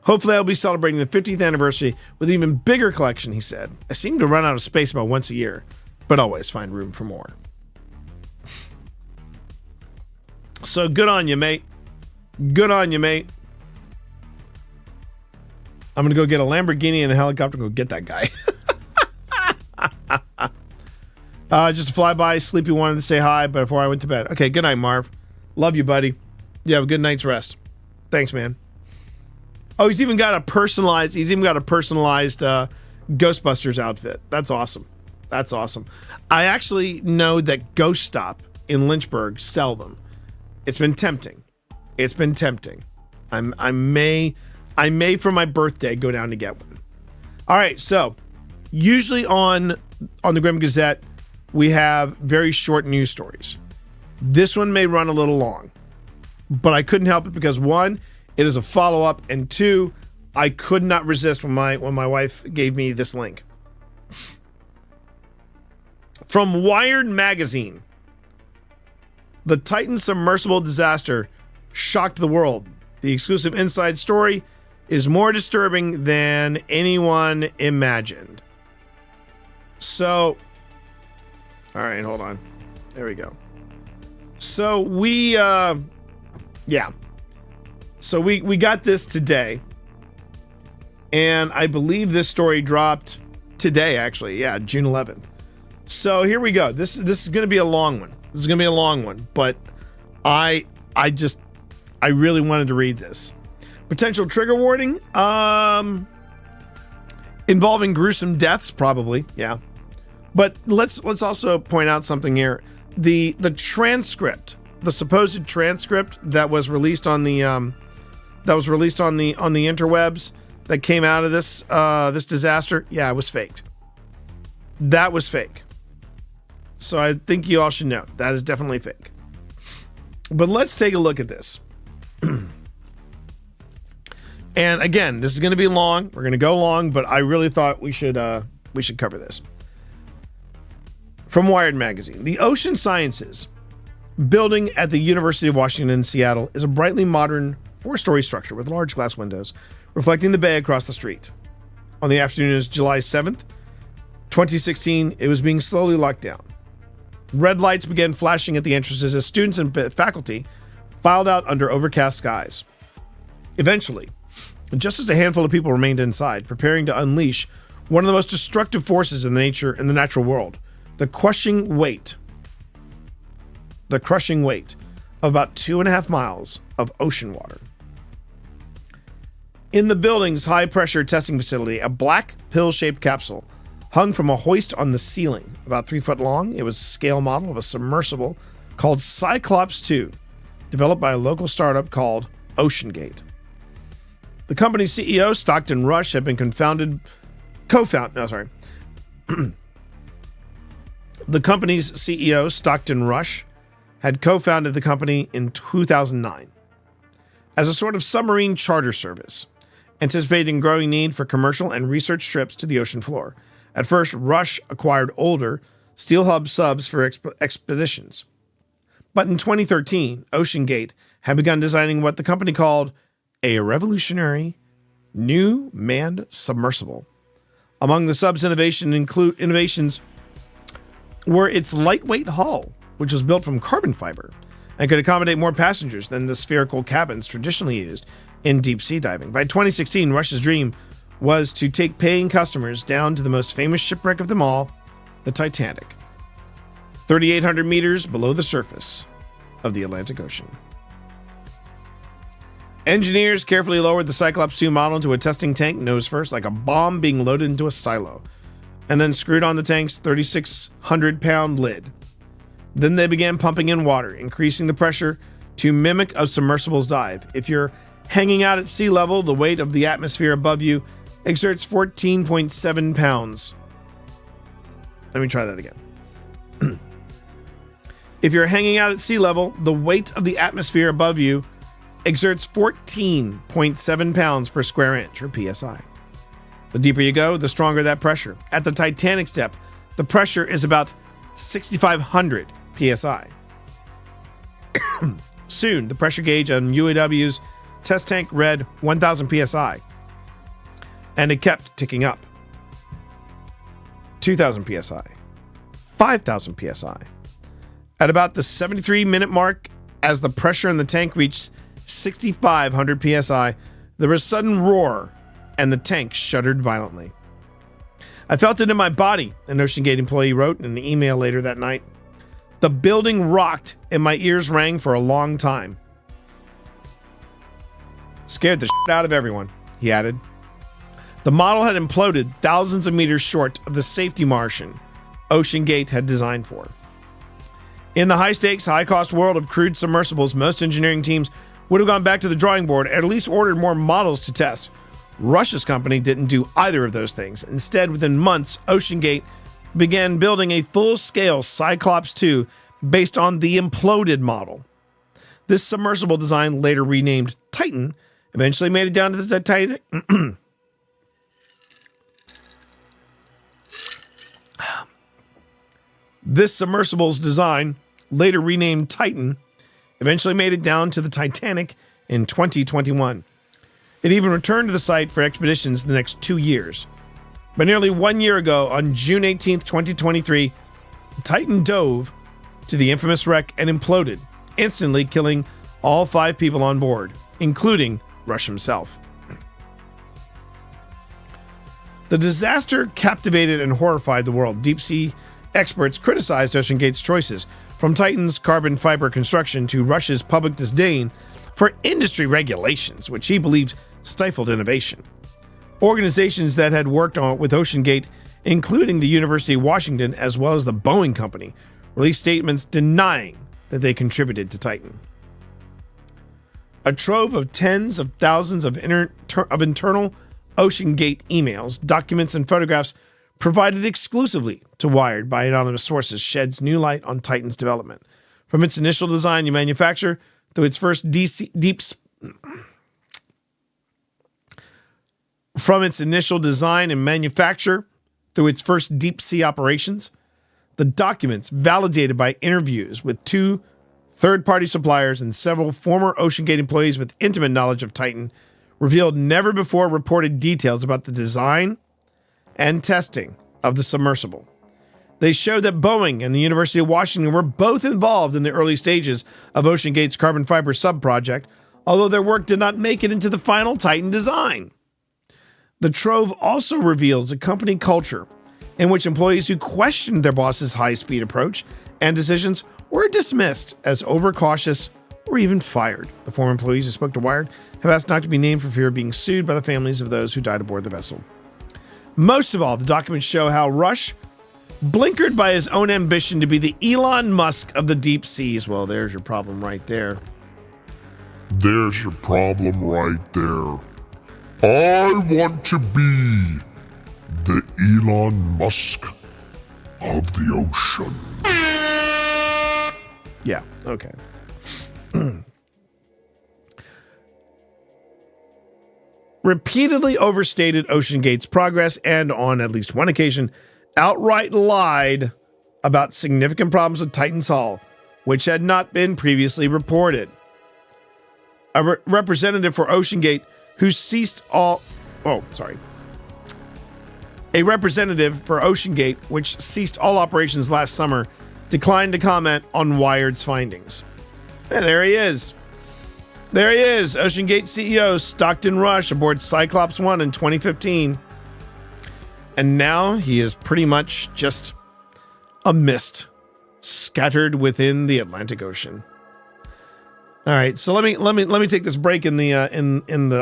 Hopefully I'll be celebrating the 50th anniversary with an even bigger collection, he said. I seem to run out of space about once a year, but always find room for more. So good on you, mate. Good on you, mate. I'm going to go get a Lamborghini and a helicopter and go get that guy. Just a flyby. Sleepy wanted to say hi before I went to bed. Okay, good night, Marv. Love you, buddy. You have a good night's rest. Thanks, man. Oh, he's even got a personalized Ghostbusters outfit. That's awesome. That's awesome. I actually know that Ghost Stop in Lynchburg sell them. It's been tempting. I may for my birthday go down to get one. All right, so usually on the Grim Gazette, we have very short news stories. This one may run a little long, but I couldn't help it because one, it is a follow-up, and two, I could not resist when my wife gave me this link. From Wired Magazine, the Titan submersible disaster shocked the world. The exclusive inside story is more disturbing than anyone imagined. So, all right, hold on. There we go. So we got this today, and I believe this story dropped today, actually. Yeah, June 11th. So here we go. This is going to be a long one. But I really wanted to read this. Potential trigger warning, involving gruesome deaths, probably, yeah. But let's also point out something here. The transcript, the supposed transcript that was released on the interwebs that came out of this disaster, yeah, it was faked. That was fake. So I think you all should know that is definitely fake. But let's take a look at this. And again, this is going to be long. We're going to go long, but I really thought we should cover this. From Wired Magazine, the Ocean Sciences building at the University of Washington in Seattle is a brightly modern 4-story structure with large glass windows reflecting the bay across the street. On the afternoon of July 7th, 2016, it was being slowly locked down. Red lights began flashing at the entrances as students and faculty filed out under overcast skies. Eventually, just as a handful of people remained inside, preparing to unleash one of the most destructive forces in the natural world, the crushing weight of about 2.5 miles of ocean water. In the building's high-pressure testing facility, a black pill-shaped capsule hung from a hoist on the ceiling, about 3 foot long. It was a scale model of a submersible called Cyclops 2, developed by a local startup called OceanGate. The company's CEO, Stockton Rush, had been The company's CEO, Stockton Rush, had co-founded the company in 2009 as a sort of submarine charter service, anticipating growing need for commercial and research trips to the ocean floor. At first, Rush acquired older steel hub subs for expeditions. But in 2013, OceanGate had begun designing what the company called a revolutionary new manned submersible. Among the sub's innovations were its lightweight hull, which was built from carbon fiber and could accommodate more passengers than the spherical cabins traditionally used in deep sea diving. By 2016, Rush's dream was to take paying customers down to the most famous shipwreck of them all, the Titanic, 3,800 meters below the surface of the Atlantic Ocean. Engineers carefully lowered the Cyclops 2 model into a testing tank nose first, like a bomb being loaded into a silo, and then screwed on the tank's 3,600-pound lid. Then they began pumping in water, increasing the pressure to mimic a submersible's dive. If you're hanging out at sea level, the weight of the atmosphere above you exerts 14.7 pounds. Let me try that again. If you're hanging out at sea level, the weight of the atmosphere above you exerts 14.7 pounds per square inch, or PSI. The deeper you go, the stronger that pressure. At the Titanic's depth, the pressure is about 6,500 PSI. Soon, the pressure gauge on UAW's test tank read 1,000 PSI, and it kept ticking up. 2,000 PSI, 5,000 PSI. At about the 73-minute mark, as the pressure in the tank reached 6,500 PSI, there was a sudden roar, and the tank shuddered violently. I felt it in my body, an OceanGate employee wrote in an email later that night. The building rocked, and my ears rang for a long time. Scared the shit out of everyone, he added. The model had imploded thousands of meters short of the safety margin OceanGate had designed for. In the high-stakes, high-cost world of crude submersibles, most engineering teams would have gone back to the drawing board and at least ordered more models to test. Rush's company didn't do either of those things. Instead, within months, OceanGate began building a full-scale Cyclops 2 based on the imploded model. This submersible design, later renamed Titan, eventually made it down to the Titanic. This submersible's design, later renamed Titan, eventually made it down to the Titanic in 2021. It even returned to the site for expeditions the next 2 years. But nearly 1 year ago, on June 18th, 2023, Titan dove to the infamous wreck and imploded, instantly killing all 5 people on board, including Rush himself. The disaster captivated and horrified the world. Deep sea experts criticized OceanGate's choices, from Titan's carbon fiber construction to Rush's public disdain for industry regulations, which he believed stifled innovation. Organizations that had worked on with OceanGate, including the University of Washington as well as the Boeing Company, released statements denying that they contributed to Titan. A trove of tens of thousands of internal OceanGate emails, documents, and photographs provided exclusively to Wired by anonymous sources sheds new light on Titan's development. From its initial design and manufacture through its first deep sea operations, the documents, validated by interviews with 2 third-party suppliers and several former OceanGate employees with intimate knowledge of Titan, revealed never-before-reported details about the design and testing of the submersible. They showed that Boeing and the University of Washington were both involved in the early stages of OceanGate's carbon fiber sub-project, although their work did not make it into the final Titan design. The trove also reveals a company culture in which employees who questioned their boss's high-speed approach and decisions were dismissed as overcautious or even fired. The former employees who spoke to Wired have asked not to be named for fear of being sued by the families of those who died aboard the vessel. Most of all, the documents show how Rush, blinkered by his own ambition to be the Elon Musk of the deep seas. Well, there's your problem right there. There's your problem right there. I want to be the Elon Musk of the ocean. Yeah, okay. Repeatedly overstated OceanGate's progress and, on at least one occasion, outright lied about significant problems with Titan's hull, which had not been previously reported. A representative for OceanGate who ceased all... Oh, sorry. A representative for OceanGate, which ceased all operations last summer, declined to comment on Wired's findings. And there he is. There he is, OceanGate CEO Stockton Rush aboard Cyclops 1 in 2015. And now he is pretty much just a mist scattered within the Atlantic Ocean. All right, so let me take this break in the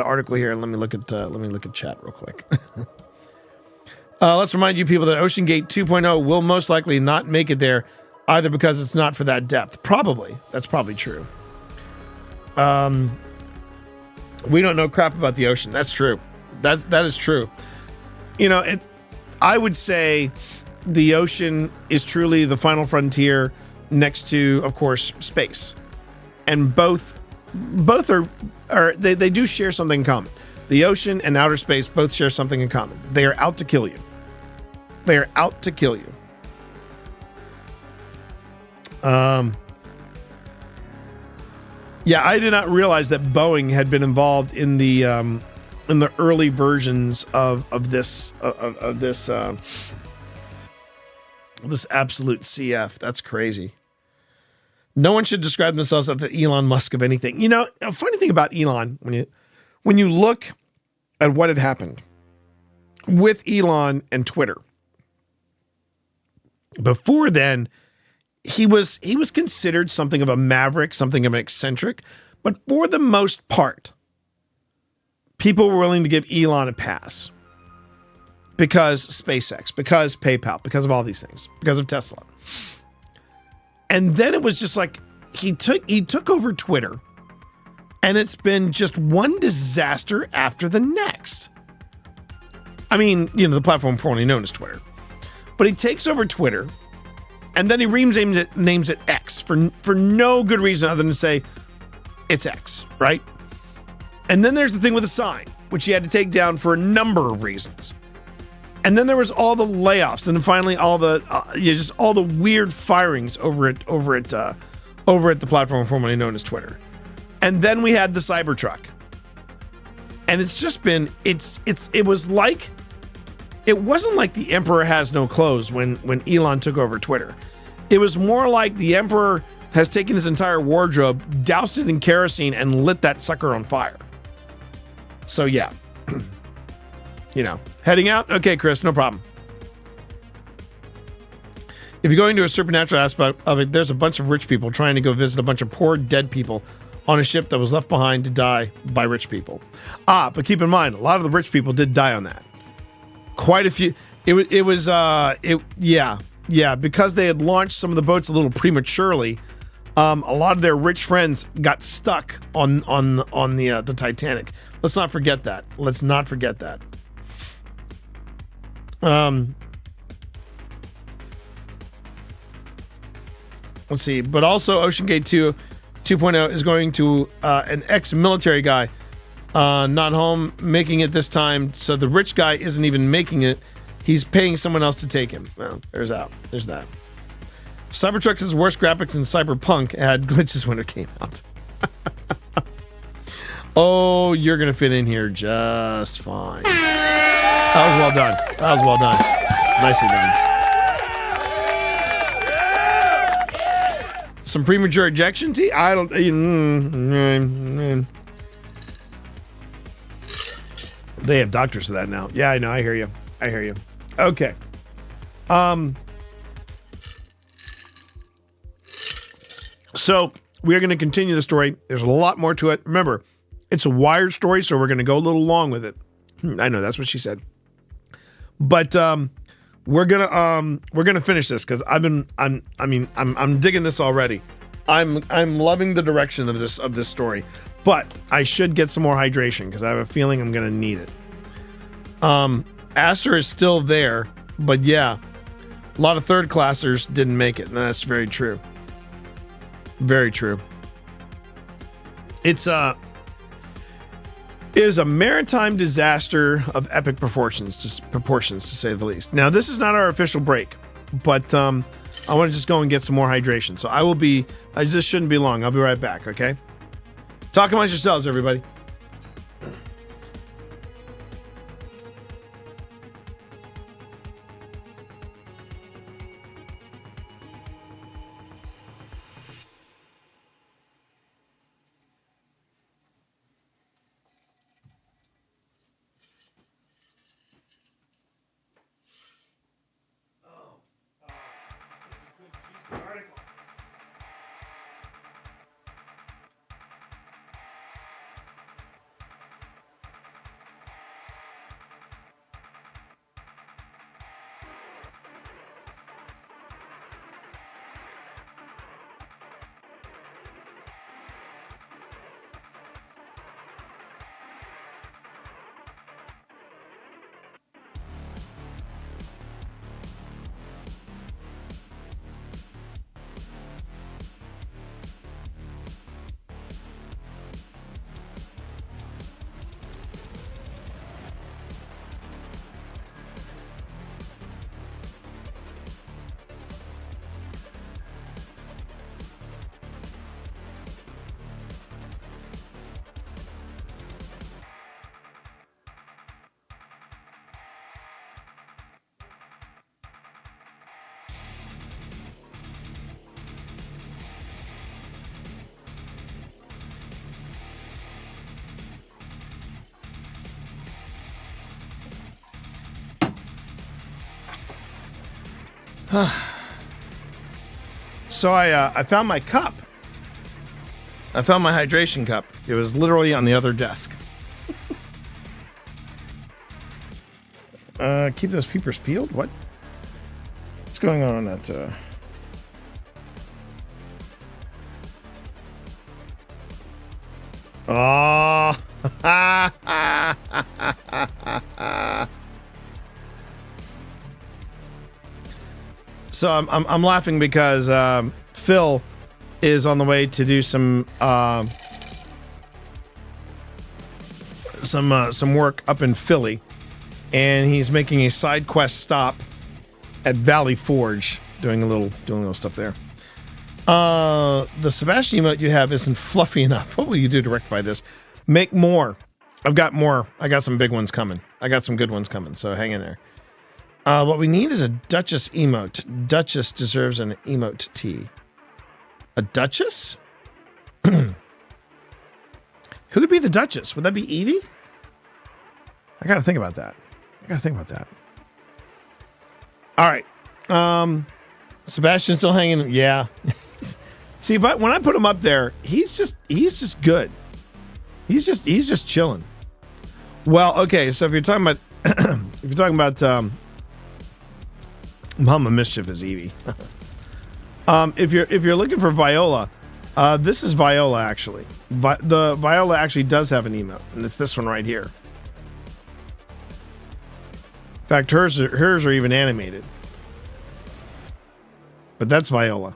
article here, and let me look at chat real quick. Let's remind you people that OceanGate 2.0 will most likely not make it there, either because it's not for that depth. Probably, that's probably true. We don't know crap about the ocean. That's true. That is true. You know, I would say the ocean is truly the final frontier, next to, of course, space. And both are they do share something in common. The ocean and outer space both share something in common. They are out to kill you. They are out to kill you. Yeah, I did not realize that Boeing had been involved in the early versions of this absolute CF. That's crazy. No one should describe themselves as the Elon Musk of anything. You know, a funny thing about Elon, when you look at what had happened with Elon and Twitter, before then, he was considered something of a maverick, something of an eccentric, but for the most part, people were willing to give Elon a pass because SpaceX, because PayPal, because of all these things, because of Tesla. And then it was just like he took over Twitter, and it's been just one disaster after the next. I mean, you know, the platform formerly known as Twitter. But he takes over Twitter, and then he names it X for no good reason other than to say it's X, right? And then there's the thing with the sign, which he had to take down for a number of reasons. And then there was all the layoffs, and then finally all the just all the weird firings over at the platform formerly known as Twitter. And then we had the Cybertruck. And it's just been it wasn't like the emperor has no clothes when Elon took over Twitter. It was more like the emperor has taken his entire wardrobe, doused it in kerosene, and lit that sucker on fire. So yeah. You know, heading out? Okay, Chris, no problem. If you're going to a supernatural aspect of it, there's a bunch of rich people trying to go visit a bunch of poor dead people on a ship that was left behind to die by rich people. But keep in mind, a lot of the rich people did die on that. Quite a few. Because they had launched some of the boats a little prematurely. A lot of their rich friends got stuck on the Titanic. Let's not forget that. Let's see. But also OceanGate 2.0 is going to an ex-military guy not home, making it this time. So the rich guy isn't even making it. He's paying someone else to take him. Well, there's that. Cybertruck's worst graphics in Cyberpunk had glitches when it came out. Oh, you're going to fit in here just fine. That was well done. Nicely done. Some premature ejection tea? I don't... They have doctors for that now. Yeah, I know. I hear you. Okay. So we are going to continue the story. There's a lot more to it. Remember, it's a Wired story, so we're going to go a little long with it. I know that's what she said. But we're gonna finish this because I'm digging this already. I'm loving the direction of this story, but I should get some more hydration because I have a feeling I'm gonna need it. Aster is still there, but yeah, a lot of third classers didn't make it, and that's very true. Very true. It is a maritime disaster of epic proportions, to say the least. Now, this is not our official break, but I want to just go and get some more hydration. So I just shouldn't be long. I'll be right back, okay? Talk amongst yourselves, everybody. So I found my cup. I found my hydration cup. It was literally on the other desk. Keep those peepers peeled? What? What's going on that? Oh. So I'm laughing because Phil is on the way to do some work up in Philly, and he's making a side quest stop at Valley Forge, doing a little stuff there. The Sebastian emote you have isn't fluffy enough. What will you do to rectify this? Make more. I've got more. I got some big ones coming. I got some good ones coming, so hang in there. What we need is a Duchess emote. Duchess deserves an emote tee. A Duchess? Who would be the Duchess? Would that be Evie? I gotta think about that. All right. Sebastian's still hanging. Yeah. See, but when I put him up there, he's just good. He's just chilling. Well, okay. So if you're talking about, Mama Mischief is Evie. If you're looking for Viola, this is Viola actually. The Viola actually does have an emote, and it's this one right here. In fact, hers are even animated. But that's Viola.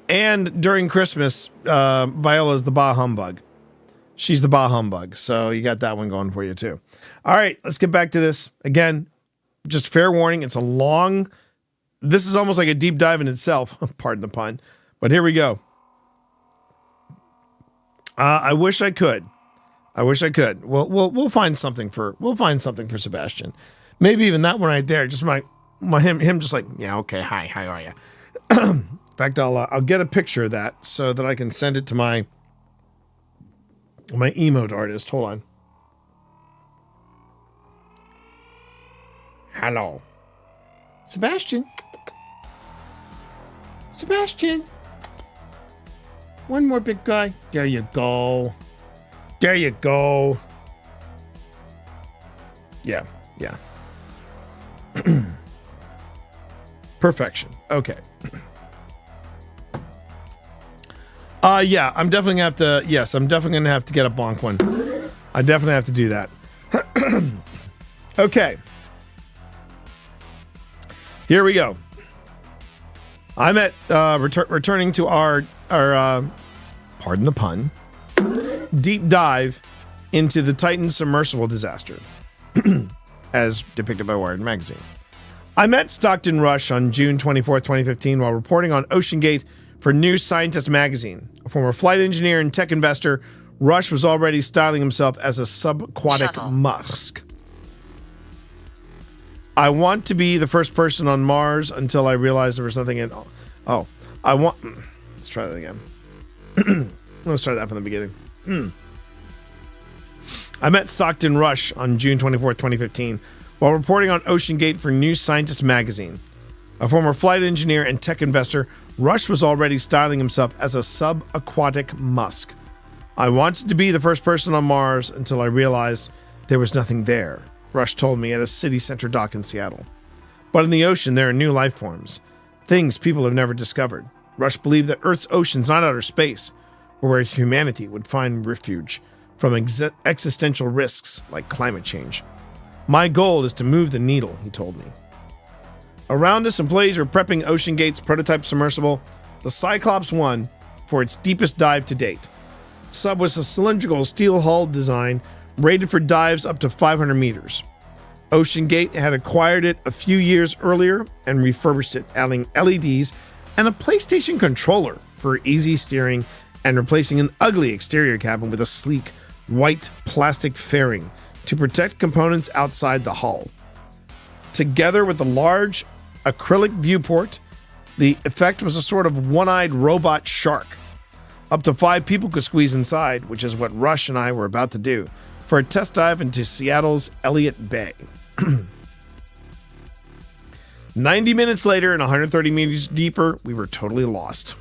And during Christmas, Viola is the Bah Humbug. She's the Bah Humbug, so you got that one going for you too. All right, let's get back to this again. Just fair warning, it's a long... This is almost like a deep dive in itself. Pardon the pun. But here we go. I wish I could. We'll find something for Sebastian. Maybe even that one right there. Just him just like, yeah, okay, hi, how are you? In fact, I'll get a picture of that so that I can send it to my emote artist. Hold on. Hello. Sebastian. One more big guy. There you go. Yeah. Perfection. Okay. Yeah, I'm definitely gonna have to get a bonk one. I definitely have to do that. Okay. Here we go. I'm at returning to our pardon the pun, deep dive into the Titan submersible disaster, as depicted by Wired magazine. I met Stockton Rush on June 24th, 2015, while reporting on OceanGate for New Scientist magazine. A former flight engineer and tech investor, Rush was already styling himself as a subaquatic musk. I want to be the first person on Mars until I realize there was nothing in... Let's try that again. Let's try that from the beginning. I met Stockton Rush on June 24th, 2015, while reporting on OceanGate for New Scientist magazine. A former flight engineer and tech investor, Rush was already styling himself as a subaquatic musk. I wanted to be the first person on Mars until I realized there was nothing there, Rush told me at a city center dock in Seattle. But in the ocean, there are new life forms, things people have never discovered. Rush believed that Earth's ocean's not outer space, or where humanity would find refuge from existential risks like climate change. My goal is to move the needle, he told me. Around us, employees are prepping OceanGate's prototype submersible, the Cyclops 1, for its deepest dive to date. The sub was a cylindrical steel-hulled design rated for dives up to 500 meters. OceanGate had acquired it a few years earlier and refurbished it, adding LEDs and a PlayStation controller for easy steering and replacing an ugly exterior cabin with a sleek, white plastic fairing to protect components outside the hull. Together with the large acrylic viewport, the effect was a sort of one-eyed robot shark. Up to 5 people could squeeze inside, which is what Rush and I were about to do, for a test dive into Seattle's Elliott Bay. 90 minutes later and 130 meters deeper, we were totally lost.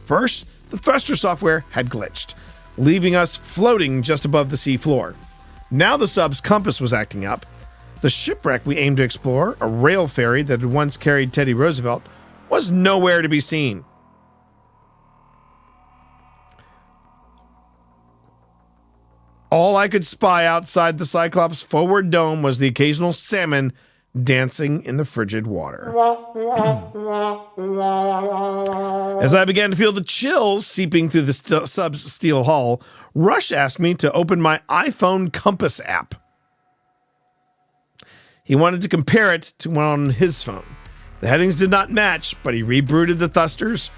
First, the thruster software had glitched, leaving us floating just above the sea floor. Now the sub's compass was acting up. The shipwreck we aimed to explore, a rail ferry that had once carried Teddy Roosevelt, was nowhere to be seen. All I could spy outside the Cyclops' forward dome was the occasional salmon dancing in the frigid water. As I began to feel the chills seeping through the sub's steel hull, Rush asked me to open my iPhone compass app. He wanted to compare it to one on his phone. The headings did not match, but he rebooted the thrusters,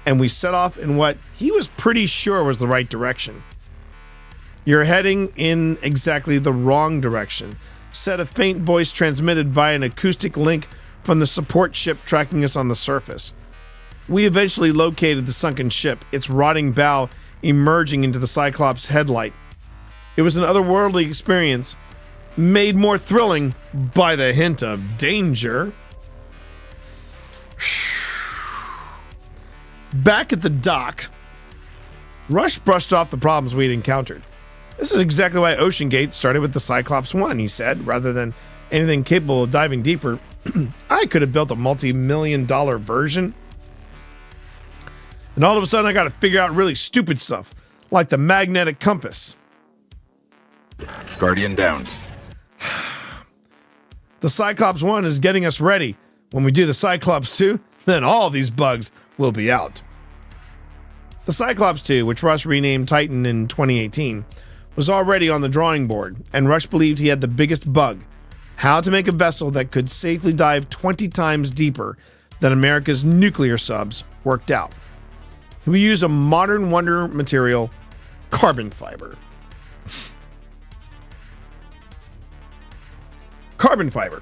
and we set off in what he was pretty sure was the right direction. "You're heading in exactly the wrong direction," said a faint voice transmitted via an acoustic link from the support ship tracking us on the surface. We eventually located the sunken ship, its rotting bow emerging into the Cyclops' headlight. It was an otherworldly experience, made more thrilling by the hint of danger. Back at the dock, Rush brushed off the problems we'd encountered. "This is exactly why OceanGate started with the Cyclops 1, he said, rather than anything capable of diving deeper. I could have built a multi-million-dollar version. And all of a sudden I got to figure out really stupid stuff, like the magnetic compass." Guardian down. "The Cyclops 1 is getting us ready. When we do the Cyclops 2, then all these bugs will be out." The Cyclops 2, which Rush renamed Titan in 2018, was already on the drawing board, and Rush believed he had the biggest bug: how to make a vessel that could safely dive 20 times deeper than America's nuclear subs worked out. He would use a modern wonder material, carbon fiber. Carbon fiber.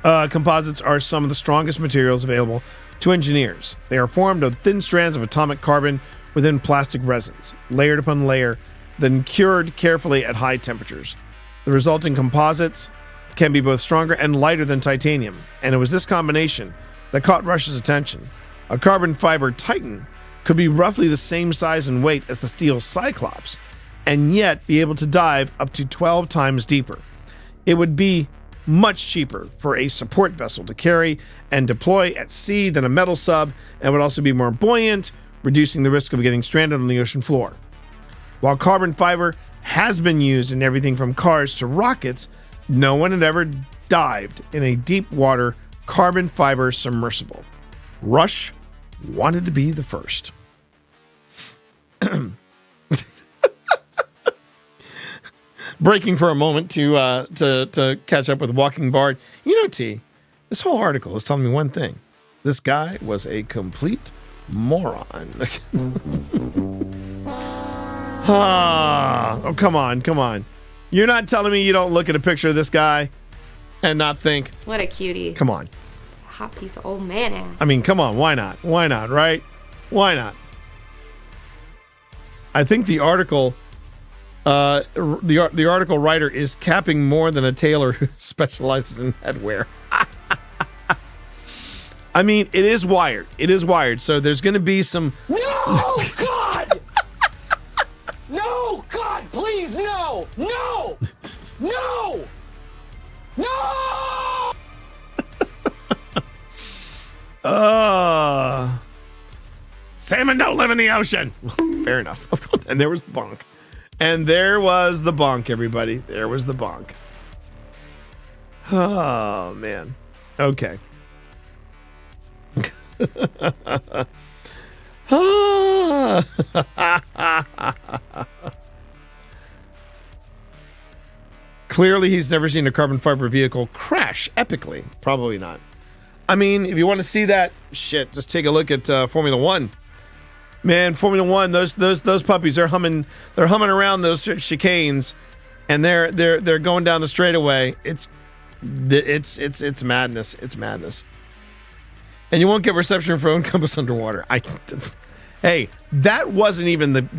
Composites are some of the strongest materials available to engineers. They are formed of thin strands of atomic carbon within plastic resins, layered upon layer, then cured carefully at high temperatures. The resulting composites can be both stronger and lighter than titanium, and it was this combination that caught Rush's attention. A carbon fiber Titan could be roughly the same size and weight as the steel Cyclops, and yet be able to dive up to 12 times deeper. It would be much cheaper for a support vessel to carry and deploy at sea than a metal sub, and would also be more buoyant, reducing the risk of getting stranded on the ocean floor. While carbon fiber has been used in everything from cars to rockets, no one had ever dived in a deep water carbon fiber submersible. Rush wanted to be the first. breaking for a moment to catch up with Walking Bard. You know, T, this whole article is telling me one thing. This guy was a complete moron. Oh, come on. You're not telling me you don't look at a picture of this guy and not think, What a cutie. come on. Hot piece of old man ass. I mean, come on. Why not? Why not, right? Why not? I think the article, the article writer is capping more than a tailor who specializes in headwear. I mean, it is wired. It is wired. So there's going to be some. No, God! No, God, please, no! No! No! No! Salmon don't live in the ocean. Fair enough. And there was the bonk. And there was the bonk, everybody. There was the bonk. Oh, man. Okay. Clearly, he's never seen a carbon fiber vehicle crash epically. Probably not. I mean, if you want to see that shit, just take a look at Formula One. Man, Formula One, those puppies, they're humming around those chicanes, and they're going down the straightaway. It's madness. It's madness. And you won't get reception for own compass underwater. Hey, that wasn't even on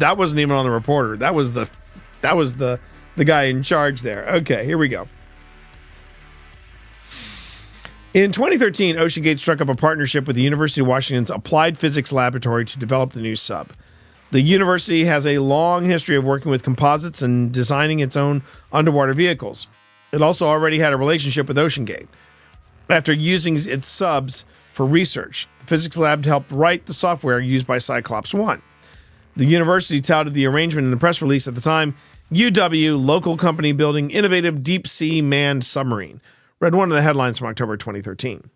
the reporter. That was the guy in charge there. Okay, here we go. In 2013, OceanGate struck up a partnership with the University of Washington's Applied Physics Laboratory to develop the new sub. The university has a long history of working with composites and designing its own underwater vehicles. It also already had a relationship with OceanGate. After using its subs for research, the physics lab helped write the software used by Cyclops 1. The university touted the arrangement in the press release at the time. UW, local company building innovative deep-sea manned submarine. Read one of the headlines from October 2013.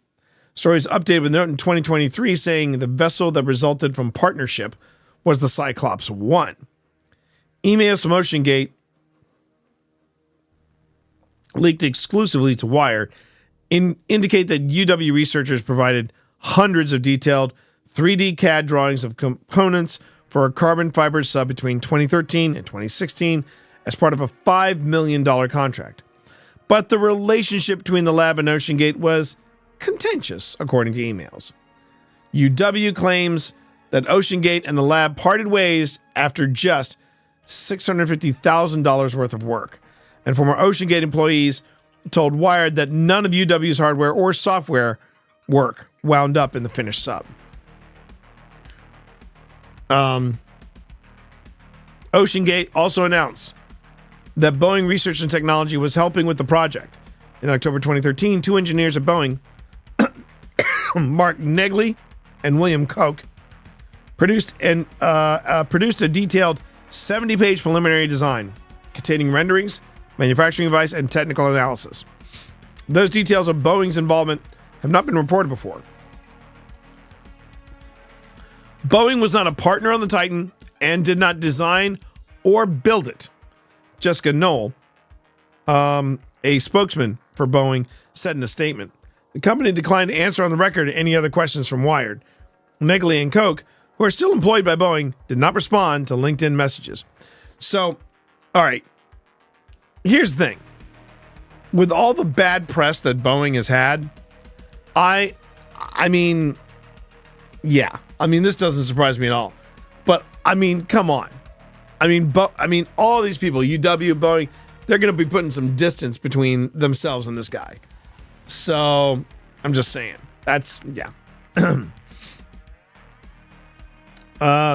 Stories updated with a note in 2023 saying the vessel that resulted from partnership was the Cyclops 1. Emails from OceanGate leaked exclusively to Wired indicate that UW researchers provided hundreds of detailed 3D CAD drawings of components for a carbon fiber sub between 2013 and 2016 as part of a $5 million contract. But the relationship between the lab and OceanGate was contentious, according to emails. UW claims that OceanGate and the lab parted ways after just $650,000 worth of work. And former OceanGate employees told Wired that none of UW's hardware or software work wound up in the finished sub. OceanGate also announced that Boeing Research and Technology was helping with the project. In October 2013, two engineers at Boeing, Mark Negley and William Koch, produced a detailed 70-page preliminary design containing renderings, manufacturing advice, and technical analysis. Those details of Boeing's involvement have not been reported before. Boeing was not a partner on the Titan and did not design or build it. Jessica Knoll, a spokesman for Boeing, said in a statement. The company declined to answer on the record any other questions from Wired. Negley and Koch, who are still employed by Boeing, did not respond to LinkedIn messages. So, all right, here's the thing. With all the bad press that Boeing has had, I mean, this doesn't surprise me at all. But, I mean, come on. I mean, all these people, UW, Boeing, they're going to be putting some distance between themselves and this guy. So, I'm just saying. That's, yeah. The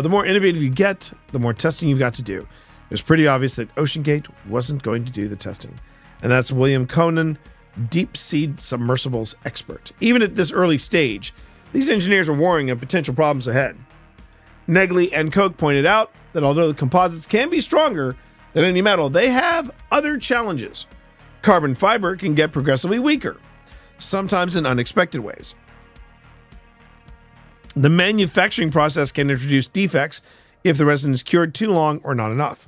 more innovative you get, the more testing you've got to do. It was pretty obvious that OceanGate wasn't going to do the testing. And that's William Conan, deep sea submersibles expert. Even at this early stage, these engineers were warning of potential problems ahead. Negley and Koch pointed out that although the composites can be stronger than any metal, they have other challenges. Carbon fiber can get progressively weaker, sometimes in unexpected ways. The manufacturing process can introduce defects if the resin is cured too long or not enough.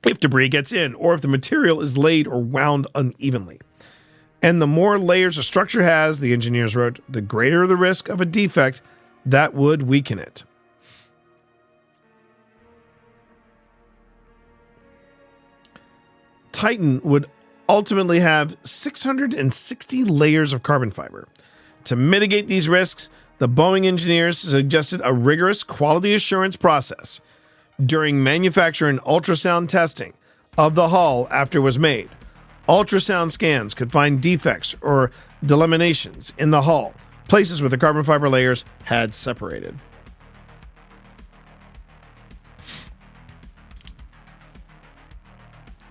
if debris gets in or if the material is laid or wound unevenly. And the more layers a structure has, the engineers wrote, the greater the risk of a defect that would weaken it. Titan would ultimately have 660 layers of carbon fiber. To mitigate these risks, the Boeing engineers suggested a rigorous quality assurance process. During manufacture and ultrasound testing of the hull after it was made, ultrasound scans could find defects or delaminations in the hull, places where the carbon fiber layers had separated.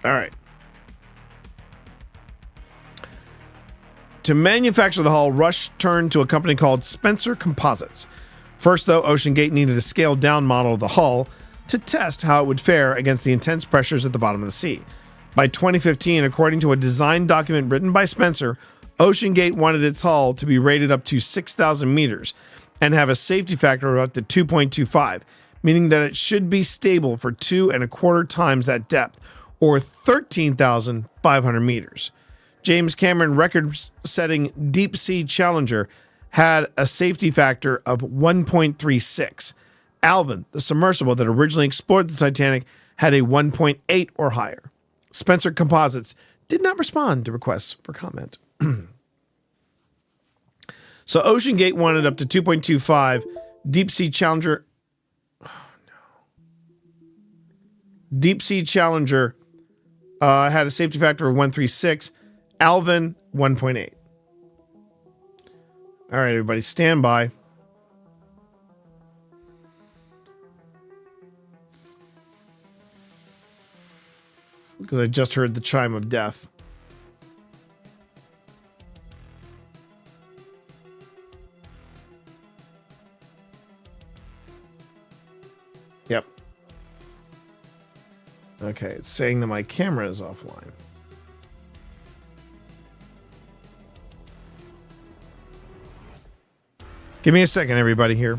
All right. To manufacture the hull, Rush turned to a company called Spencer Composites. First, though, OceanGate needed a scaled-down model of the hull to test how it would fare against the intense pressures at the bottom of the sea. By 2015, according to a design document written by Spencer, OceanGate wanted its hull to be rated up to 6,000 meters and have a safety factor of up to 2.25, meaning that it should be stable for 2.25 times that depth, or 13,500 meters. James Cameron record-setting Deep Sea Challenger had a safety factor of 1.36. Alvin, the submersible that originally explored the Titanic, had a 1.8 or higher. Spencer Composites did not respond to requests for comment. So OceanGate wanted up to 2.25. Deep Sea Challenger... Oh, no. Deep Sea Challenger had a safety factor of 136. Alvin, 1.8. All right, everybody, stand by. Because I just heard the chime of death. Yep. Okay, it's saying that my camera is offline. Give me a second, everybody, here.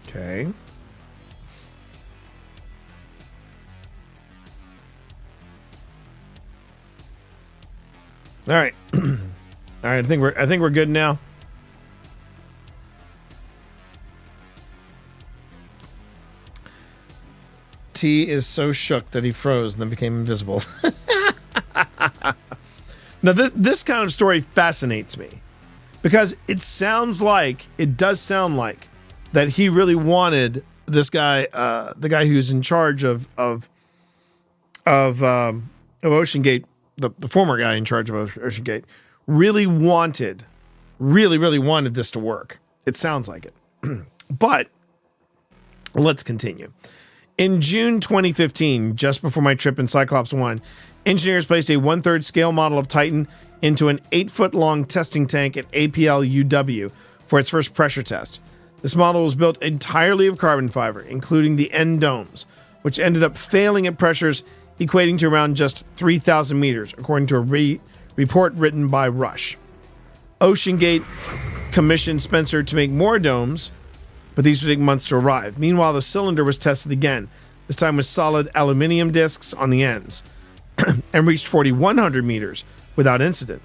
Okay. All right. All right, I think we're good now. T is so shook that he froze and then became invisible. Now, this kind of story fascinates me because it does sound like that he really wanted this guy, the guy who's in charge of OceanGate, the former guy in charge of OceanGate, really wanted this to work. It sounds like it. But let's continue. In June 2015, just before my trip in Cyclops 1, engineers placed a 1/3 scale model of Titan into an 8-foot-long testing tank at APL UW for its first pressure test. This model was built entirely of carbon fiber, including the end domes, which ended up failing at pressures equating to around just 3,000 meters, according to a report written by Rush. OceanGate commissioned Spencer to make more domes, but these would take months to arrive. Meanwhile, the cylinder was tested again, this time with solid aluminum discs on the ends, and reached 4,100 meters without incident.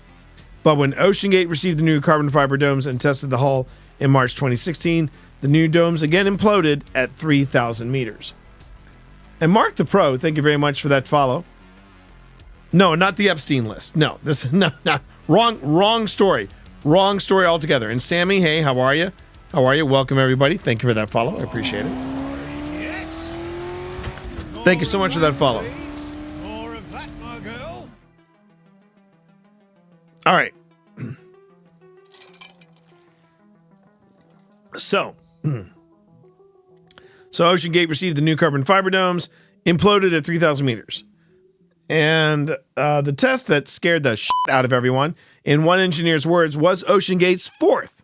But when OceanGate received the new carbon fiber domes and tested the hull in March 2016, the new domes again imploded at 3,000 meters. And Mark the Pro, thank you very much for that follow. No, not the Epstein list. No, wrong story. Wrong story altogether. And Sammy, hey, how are you? How are you? Welcome, everybody. Thank you for that follow. I appreciate it. Yes. Thank you so much for that follow. Please. More of that, my girl. All right. So OceanGate received the new carbon fiber domes, imploded at 3,000 meters. And the test that scared the shit out of everyone, in one engineer's words, was OceanGate's fourth.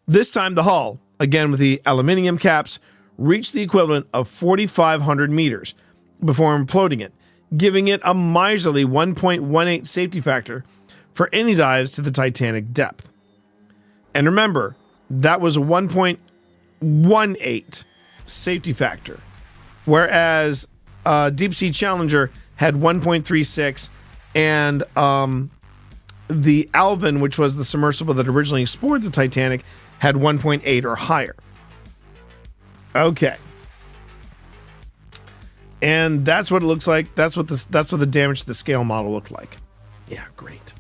This time the hull, again with the aluminum caps, reached the equivalent of 4,500 meters before imploding it, giving it a miserly 1.18 safety factor for any dives to the Titanic depth. And remember, that was a 1.18 safety factor, whereas Deep Sea Challenger had 1.36, and the Alvin, which was the submersible that originally explored the Titanic, had 1.8 or higher. Okay. And that's what it looks like. That's what the damage to the scale model looked like. Yeah, great.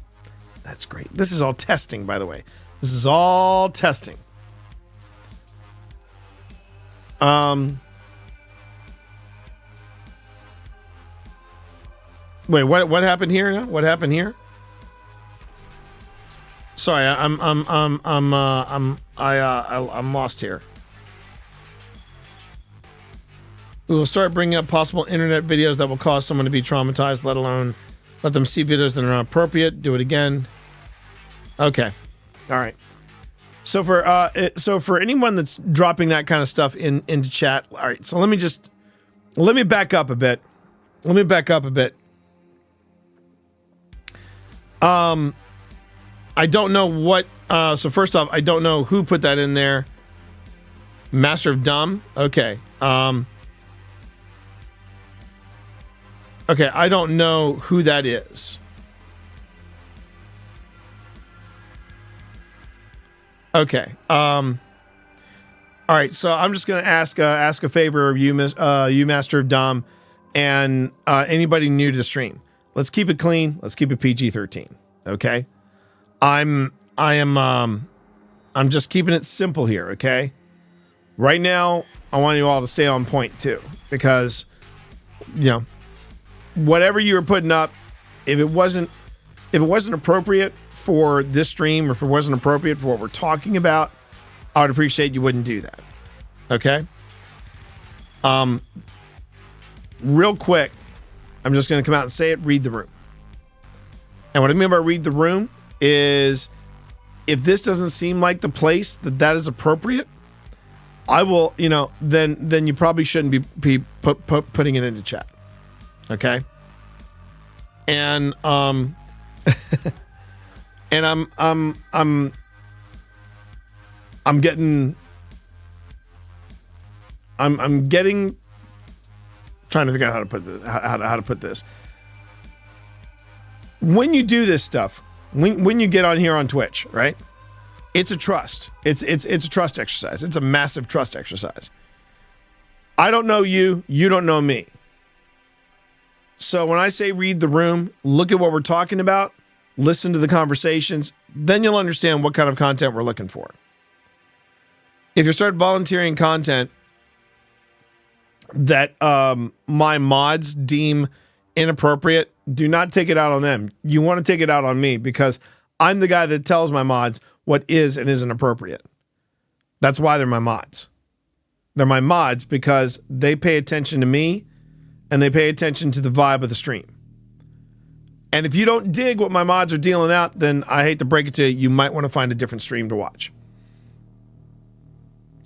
That's great. This is all testing, by the way. This is all testing. Wait, what happened here now? What happened here? Sorry, I'm lost here. We will start bringing up possible internet videos that will cause someone to be traumatized, let alone let them see videos that are not appropriate. Do it again. Okay. All right. So for anyone that's dropping that kind of stuff into chat, all right. So let me back up a bit. I don't know what. So first off, I don't know who put that in there. Master of Dumb. Okay. Okay, I don't know who that is. Okay. All right, so I'm just gonna ask a favor of you, you Master of Dom, and anybody new to the stream. Let's keep it clean. Let's keep it PG-13. Okay. I'm just keeping it simple here. Okay. Right now, I want you all to stay on point too, because whatever you were putting up, if it wasn't appropriate for this stream, or if it wasn't appropriate for what we're talking about, I would appreciate you wouldn't do that. Okay. Real quick, I'm just going to come out and say it. Read the room. And what I mean by read the room is, if this doesn't seem like the place that is appropriate, I will, then you probably shouldn't be putting it into chat. Okay. And and I'm getting trying to figure out how to put this, how to put this. When you do this stuff, when you get on here on Twitch, right? It's a trust. It's a trust exercise. It's a massive trust exercise. I don't know you, you don't know me. So when I say read the room, look at what we're talking about, listen to the conversations, then you'll understand what kind of content we're looking for. If you start volunteering content that my mods deem inappropriate, do not take it out on them. You want to take it out on me, because I'm the guy that tells my mods what is and isn't appropriate. That's why they're my mods. They're my mods because they pay attention to me and they pay attention to the vibe of the stream. And if you don't dig what my mods are dealing out, then I hate to break it to you, you might want to find a different stream to watch.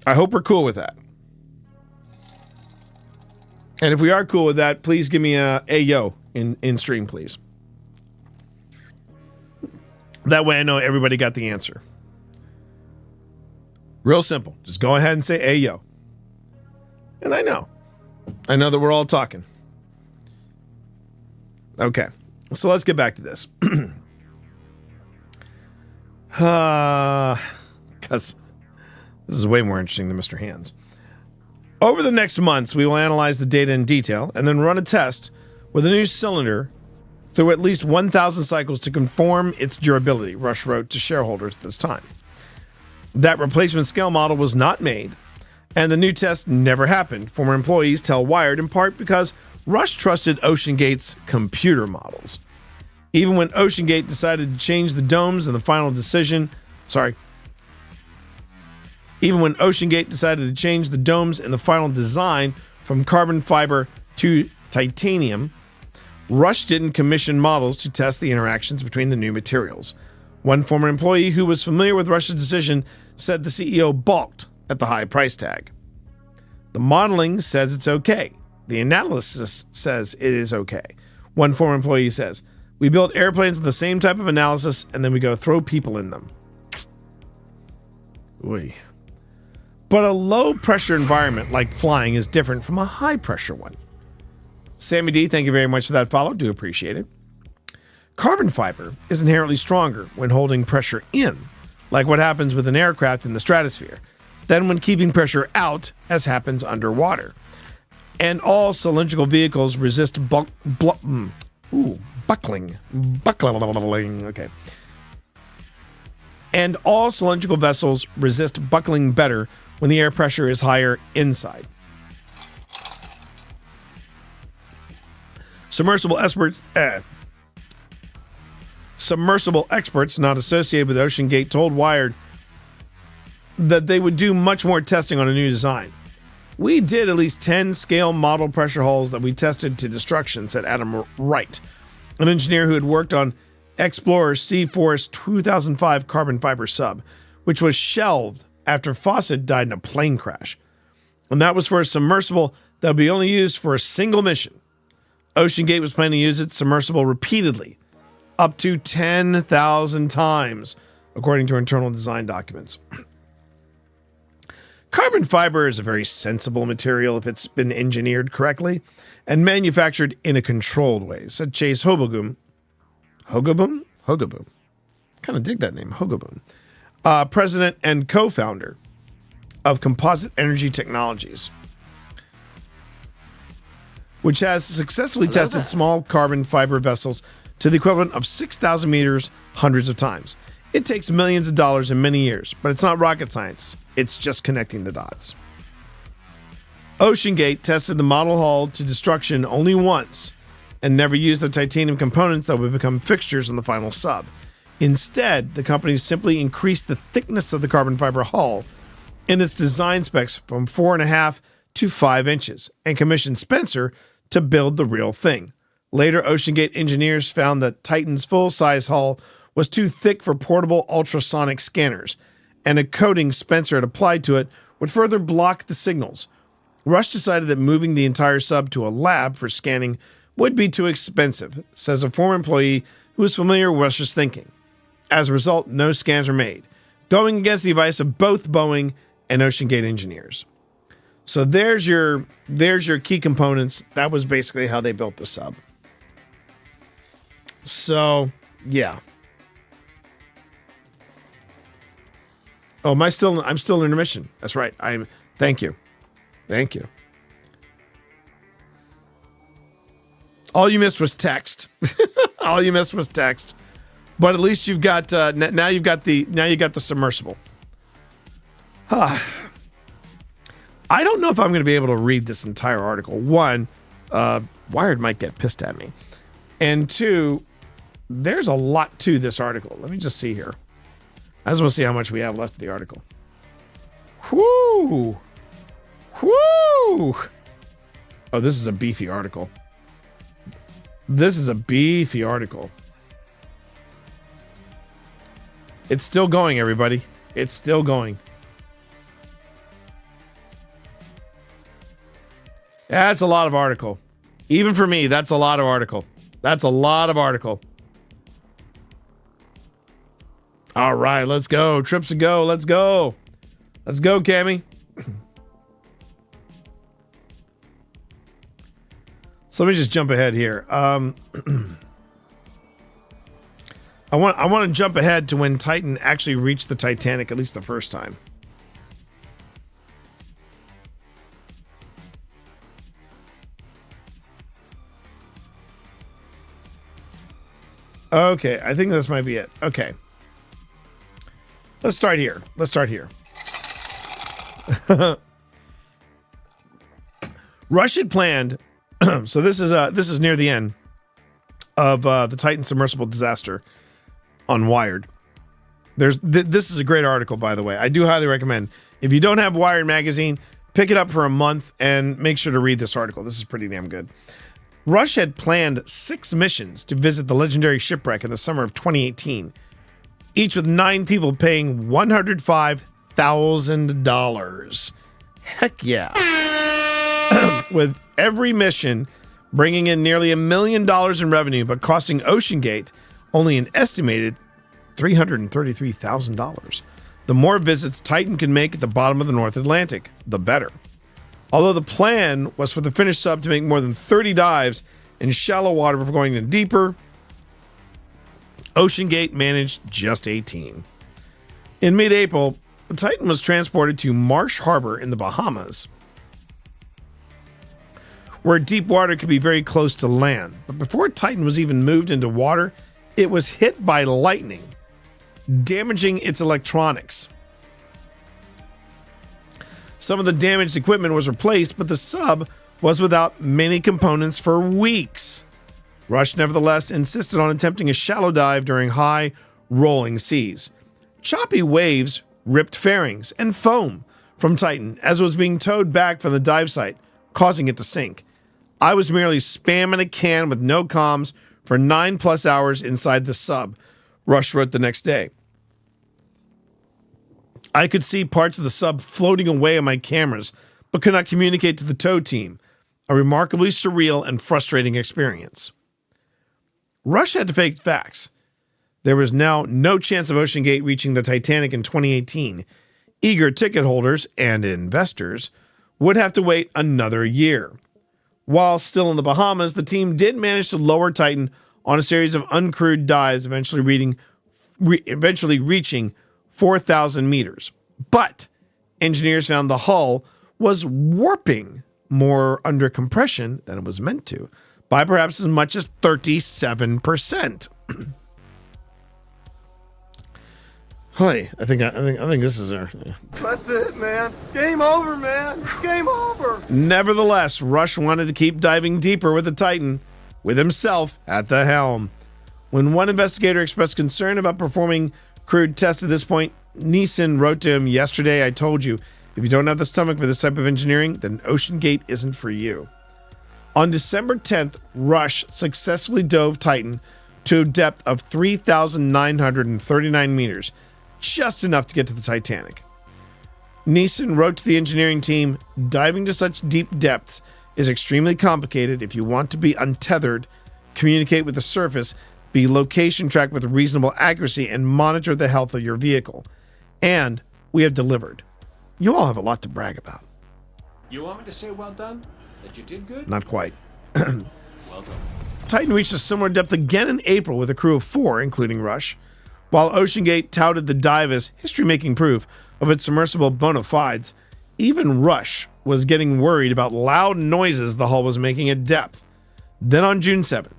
I hope we're cool with that. And if we are cool with that, please give me a yo in stream, please. That way I know everybody got the answer. Real simple. Just go ahead and say ayo. And I know that we're all talking. Okay. So let's get back to this. Because this is way more interesting than Mr. Hands. Over the next months, we will analyze the data in detail and then run a test with a new cylinder through at least 1,000 cycles to confirm its durability, Rush wrote to shareholders this time. That replacement scale model was not made, and the new test never happened, former employees tell Wired, in part because Rush trusted OceanGate's computer models. Even when OceanGate decided to change the domes in the final decision, even when OceanGate decided to change the domes in the final design from carbon fiber to titanium, Rush didn't commission models to test the interactions between the new materials. One former employee who was familiar with Rush's decision said the CEO balked at the high price tag. The modeling says it's okay. The analysis says it is okay. One former employee says, "We build airplanes with the same type of analysis, and then we go throw people in them." Oy. But a low pressure environment like flying is different from a high pressure one. Sammy D, thank you very much for that follow. Do appreciate it. Carbon fiber is inherently stronger when holding pressure in, like what happens with an aircraft in the stratosphere, than when keeping pressure out, as happens underwater. And all cylindrical vehicles resist buckling. Okay. And all cylindrical vessels resist buckling better when the air pressure is higher inside. Submersible experts not associated with OceanGate told Wired that they would do much more testing on a new design. We did at least 10 scale model pressure hulls that we tested to destruction, said Adam Wright, an engineer who had worked on Explorer Sea Forest 2005 carbon fiber sub, which was shelved after Fawcett died in a plane crash. And that was for a submersible that would be only used for a single mission. OceanGate was planning to use its submersible repeatedly, up to 10,000 times, according to internal design documents. Carbon fiber is a very sensible material if it's been engineered correctly and manufactured in a controlled way, said Chase Hoboboom. Hogoboom? Hogoboom. Kind of dig that name, Hogoboom. President and co-founder of Composite Energy Technologies, which has successfully tested small carbon fiber vessels to the equivalent of 6,000 meters hundreds of times. It takes millions of dollars and many years, but it's not rocket science. It's just connecting the dots. OceanGate tested the model hull to destruction only once and never used the titanium components that would become fixtures on the final sub. Instead, the company simply increased the thickness of the carbon fiber hull in its design specs from 4.5 to 5 inches and commissioned Spencer to build the real thing. Later, OceanGate engineers found that Titan's full-size hull was too thick for portable ultrasonic scanners, and a coating Spencer had applied to it would further block the signals. Rush decided that moving the entire sub to a lab for scanning would be too expensive, says a former employee who is familiar with Rush's thinking. As a result, no scans were made, going against the advice of both Boeing and OceanGate engineers. So there's your key components. That was basically how they built the sub. So, yeah. Oh, I'm still in intermission. That's right. Thank you. All you missed was text. But at least you've got now you got the submersible. I don't know if I'm going to be able to read this entire article. One, Wired might get pissed at me. And two, there's a lot to this article. Let me just see here. I just want to see how much we have left of the article. Whoo! Oh, this is a beefy article. It's still going, everybody. It's still going. That's a lot of article. Even for me, that's a lot of article. All right, let's go. Trips to go. Let's go. Let's go, Cammy. So let me just jump ahead here. I want to jump ahead to when Titan actually reached the Titanic, at least the first time. Okay, I think this might be it. Okay. Let's start here. Rush had planned, so this is near the end of the Titan submersible disaster on Wired. This is a great article, by the way. I do highly recommend. If you don't have Wired magazine, pick it up for a month and make sure to read this article. This is pretty damn good. Rush had planned 6 missions to visit the legendary shipwreck in the summer of 2018, each with 9 people paying $105,000. Heck yeah. With every mission bringing in nearly $1 million in revenue, but costing OceanGate only an estimated $333,000. The more visits Titan can make at the bottom of the North Atlantic, the better. Although the plan was for the Finnish sub to make more than 30 dives in shallow water before going in deeper, OceanGate managed just 18. In mid-April, the Titan was transported to Marsh Harbor in the Bahamas, where deep water could be very close to land. But before Titan was even moved into water, it was hit by lightning, damaging its electronics. Some of the damaged equipment was replaced, but the sub was without many components for weeks. Rush nevertheless insisted on attempting a shallow dive during high, rolling seas. Choppy waves ripped fairings and foam from Titan as it was being towed back from the dive site, causing it to sink. I was merely spamming a can with no comms for 9+ hours inside the sub, Rush wrote the next day. I could see parts of the sub floating away on my cameras, but could not communicate to the tow team. A remarkably surreal and frustrating experience. Rush had to face facts. There was now no chance of OceanGate reaching the Titanic in 2018. Eager ticket holders and investors would have to wait another year. While still in the Bahamas, the team did manage to lower Titan on a series of uncrewed dives, eventually reaching 4,000 meters. But engineers found the hull was warping more under compression than it was meant to, by perhaps as much as 37%. Hi, I think this is our. That's it, man. Game over, man. Game over. Nevertheless, Rush wanted to keep diving deeper with the Titan, with himself at the helm. When one investigator expressed concern about performing crewed tests at this point, Neeson wrote to him, "Yesterday I told you, if you don't have the stomach for this type of engineering, then OceanGate isn't for you." On December 10th, Rush successfully dove Titan to a depth of 3,939 meters, just enough to get to the Titanic. Neeson wrote to the engineering team, "Diving to such deep depths is extremely complicated. If you want to be untethered, communicate with the surface, be location tracked with reasonable accuracy, and monitor the health of your vehicle." And we have delivered. You all have a lot to brag about. You want me to say well done? That you did good? Not quite. Well done. Titan reached a similar depth again in April with a crew of 4, including Rush. While OceanGate touted the dive as history-making proof of its submersible bona fides, even Rush was getting worried about loud noises the hull was making at depth. Then on June 7th,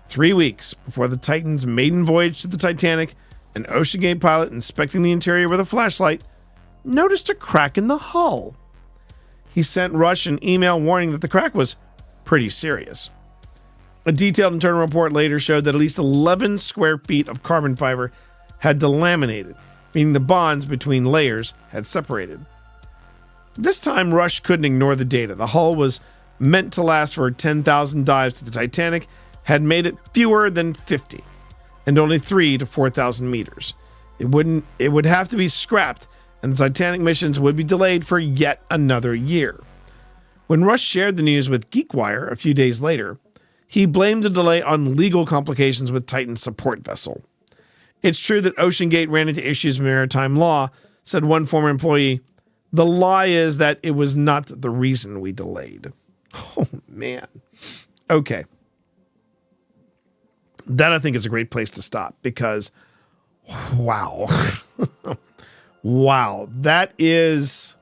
3 weeks before the Titan's maiden voyage to the Titanic, an OceanGate pilot inspecting the interior with a flashlight noticed a crack in the hull. He sent Rush an email warning that the crack was pretty serious. A detailed internal report later showed that at least 11 square feet of carbon fiber had delaminated, meaning the bonds between layers had separated. This time, Rush couldn't ignore the data. The hull was meant to last for 10,000 dives to the Titanic, had made it fewer than 50, and only 3 to 4,000 meters. It would have to be scrapped, and the Titanic missions would be delayed for yet another year. When Rush shared the news with GeekWire a few days later, he blamed the delay on legal complications with Titan's support vessel. "It's true that OceanGate ran into issues with maritime law," said one former employee. "The lie is that it was not the reason we delayed." Oh, man. Okay. That, I think, is a great place to stop because, wow. Wow. That is...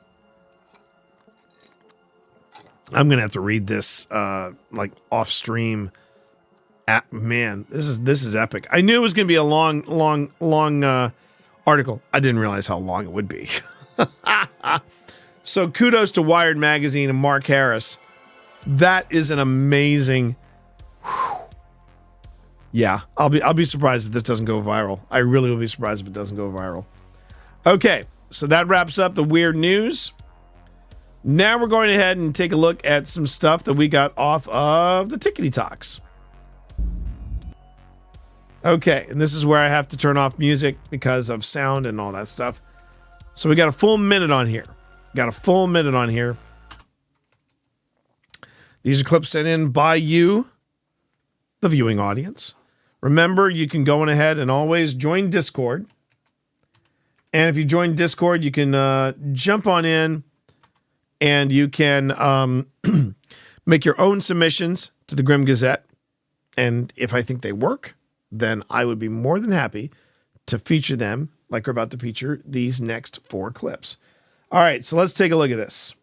I'm going to have to read this like off stream. Man, this is epic. I knew it was going to be a long article. I didn't realize how long it would be. So kudos to Wired Magazine and Mark Harris. That is an amazing. Whew. Yeah, I'll be surprised if this doesn't go viral. I really will be surprised if it doesn't go viral. Okay, so that wraps up the weird news. Now we're going ahead and take a look at some stuff that we got off of the Tickety Talks. Okay, and this is where I have to turn off music because of sound and all that stuff. So we got a full minute on here. These are clips sent in by you, the viewing audience. Remember, you can go on ahead and always join Discord And if you join Discord, you can jump on in and you can make your own submissions to the Grim Gazette. And if I think they work, then I would be more than happy to feature them like we're about to feature these next 4 clips. All right, so let's take a look at this.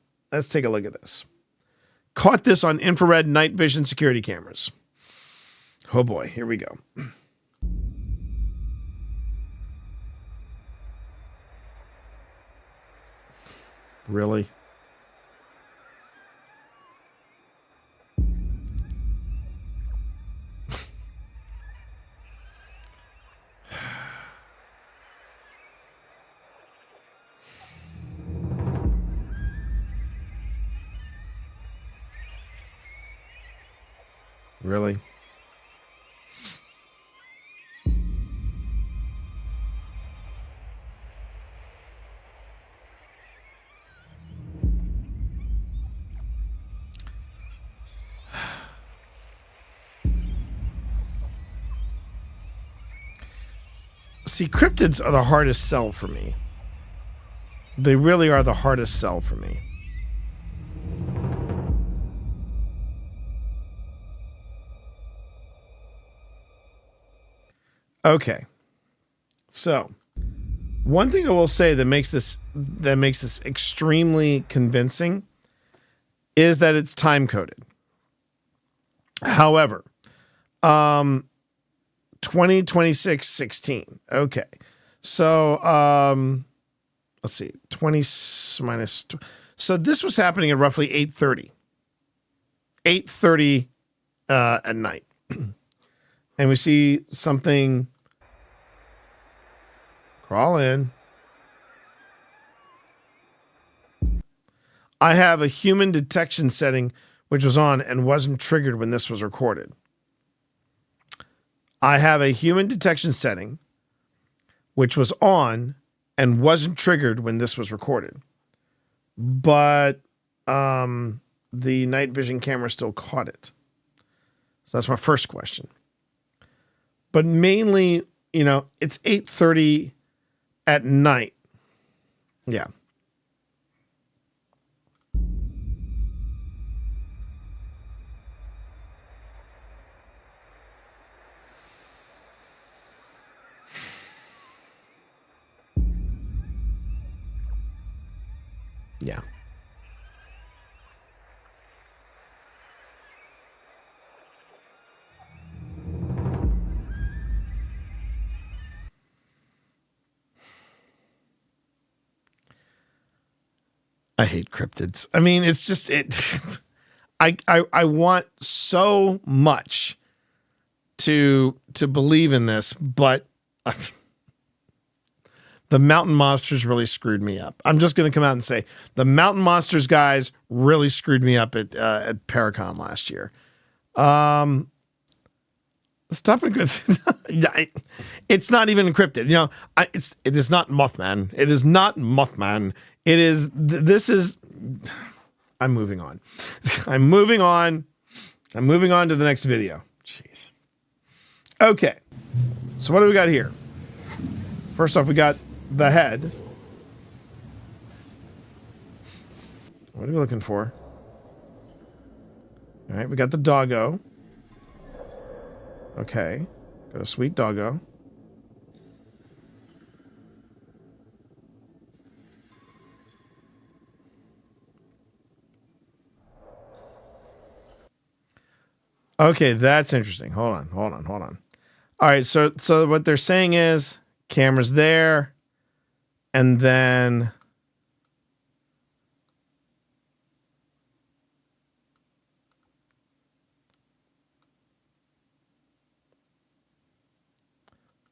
Caught this on infrared night vision security cameras. Oh boy, here we go. Really? Really? See, cryptids are the hardest sell for me. They really are the hardest sell for me. Okay. So, one thing I will say that makes this extremely convincing is that it's time coded. However, 2026-16. Okay. So, let's see. 20 minus. So this was happening at roughly 8:30. 8:30 at night. And we see something crawl in. I have a human detection setting which was on and wasn't triggered when this was recorded. I have a human detection setting which was on and wasn't triggered when this was recorded. But the night vision camera still caught it. So that's my first question. But mainly, it's 8:30 at night. Yeah. Yeah. I hate cryptids. I mean, it's just it. I want so much to believe in this, but the mountain monsters really screwed me up. I'm just going to come out and say the mountain monsters guys really screwed me up at Paracon last year. Stop it. It's not even encrypted. It is not Mothman. It is not Mothman. It is, I'm moving on. I'm moving on to the next video. Jeez. Okay. So what do we got here? First off, we got the head. What are we looking for? All right, we got the doggo. Okay. Got a sweet doggo. Okay, that's interesting. Hold on. All right, so what they're saying is camera's there, and then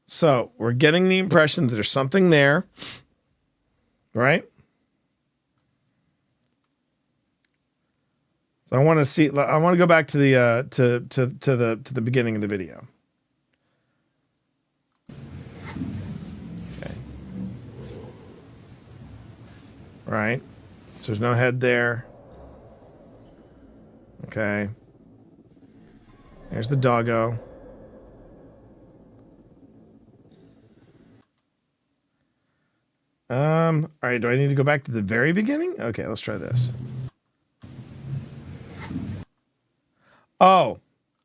so we're getting the impression that there's something there, right? So I want to see. I want to go back to the to the beginning of the video. Okay. Right. So there's no head there. Okay. There's the doggo. All right, do I need to go back to the very beginning? Okay, let's try this. Oh,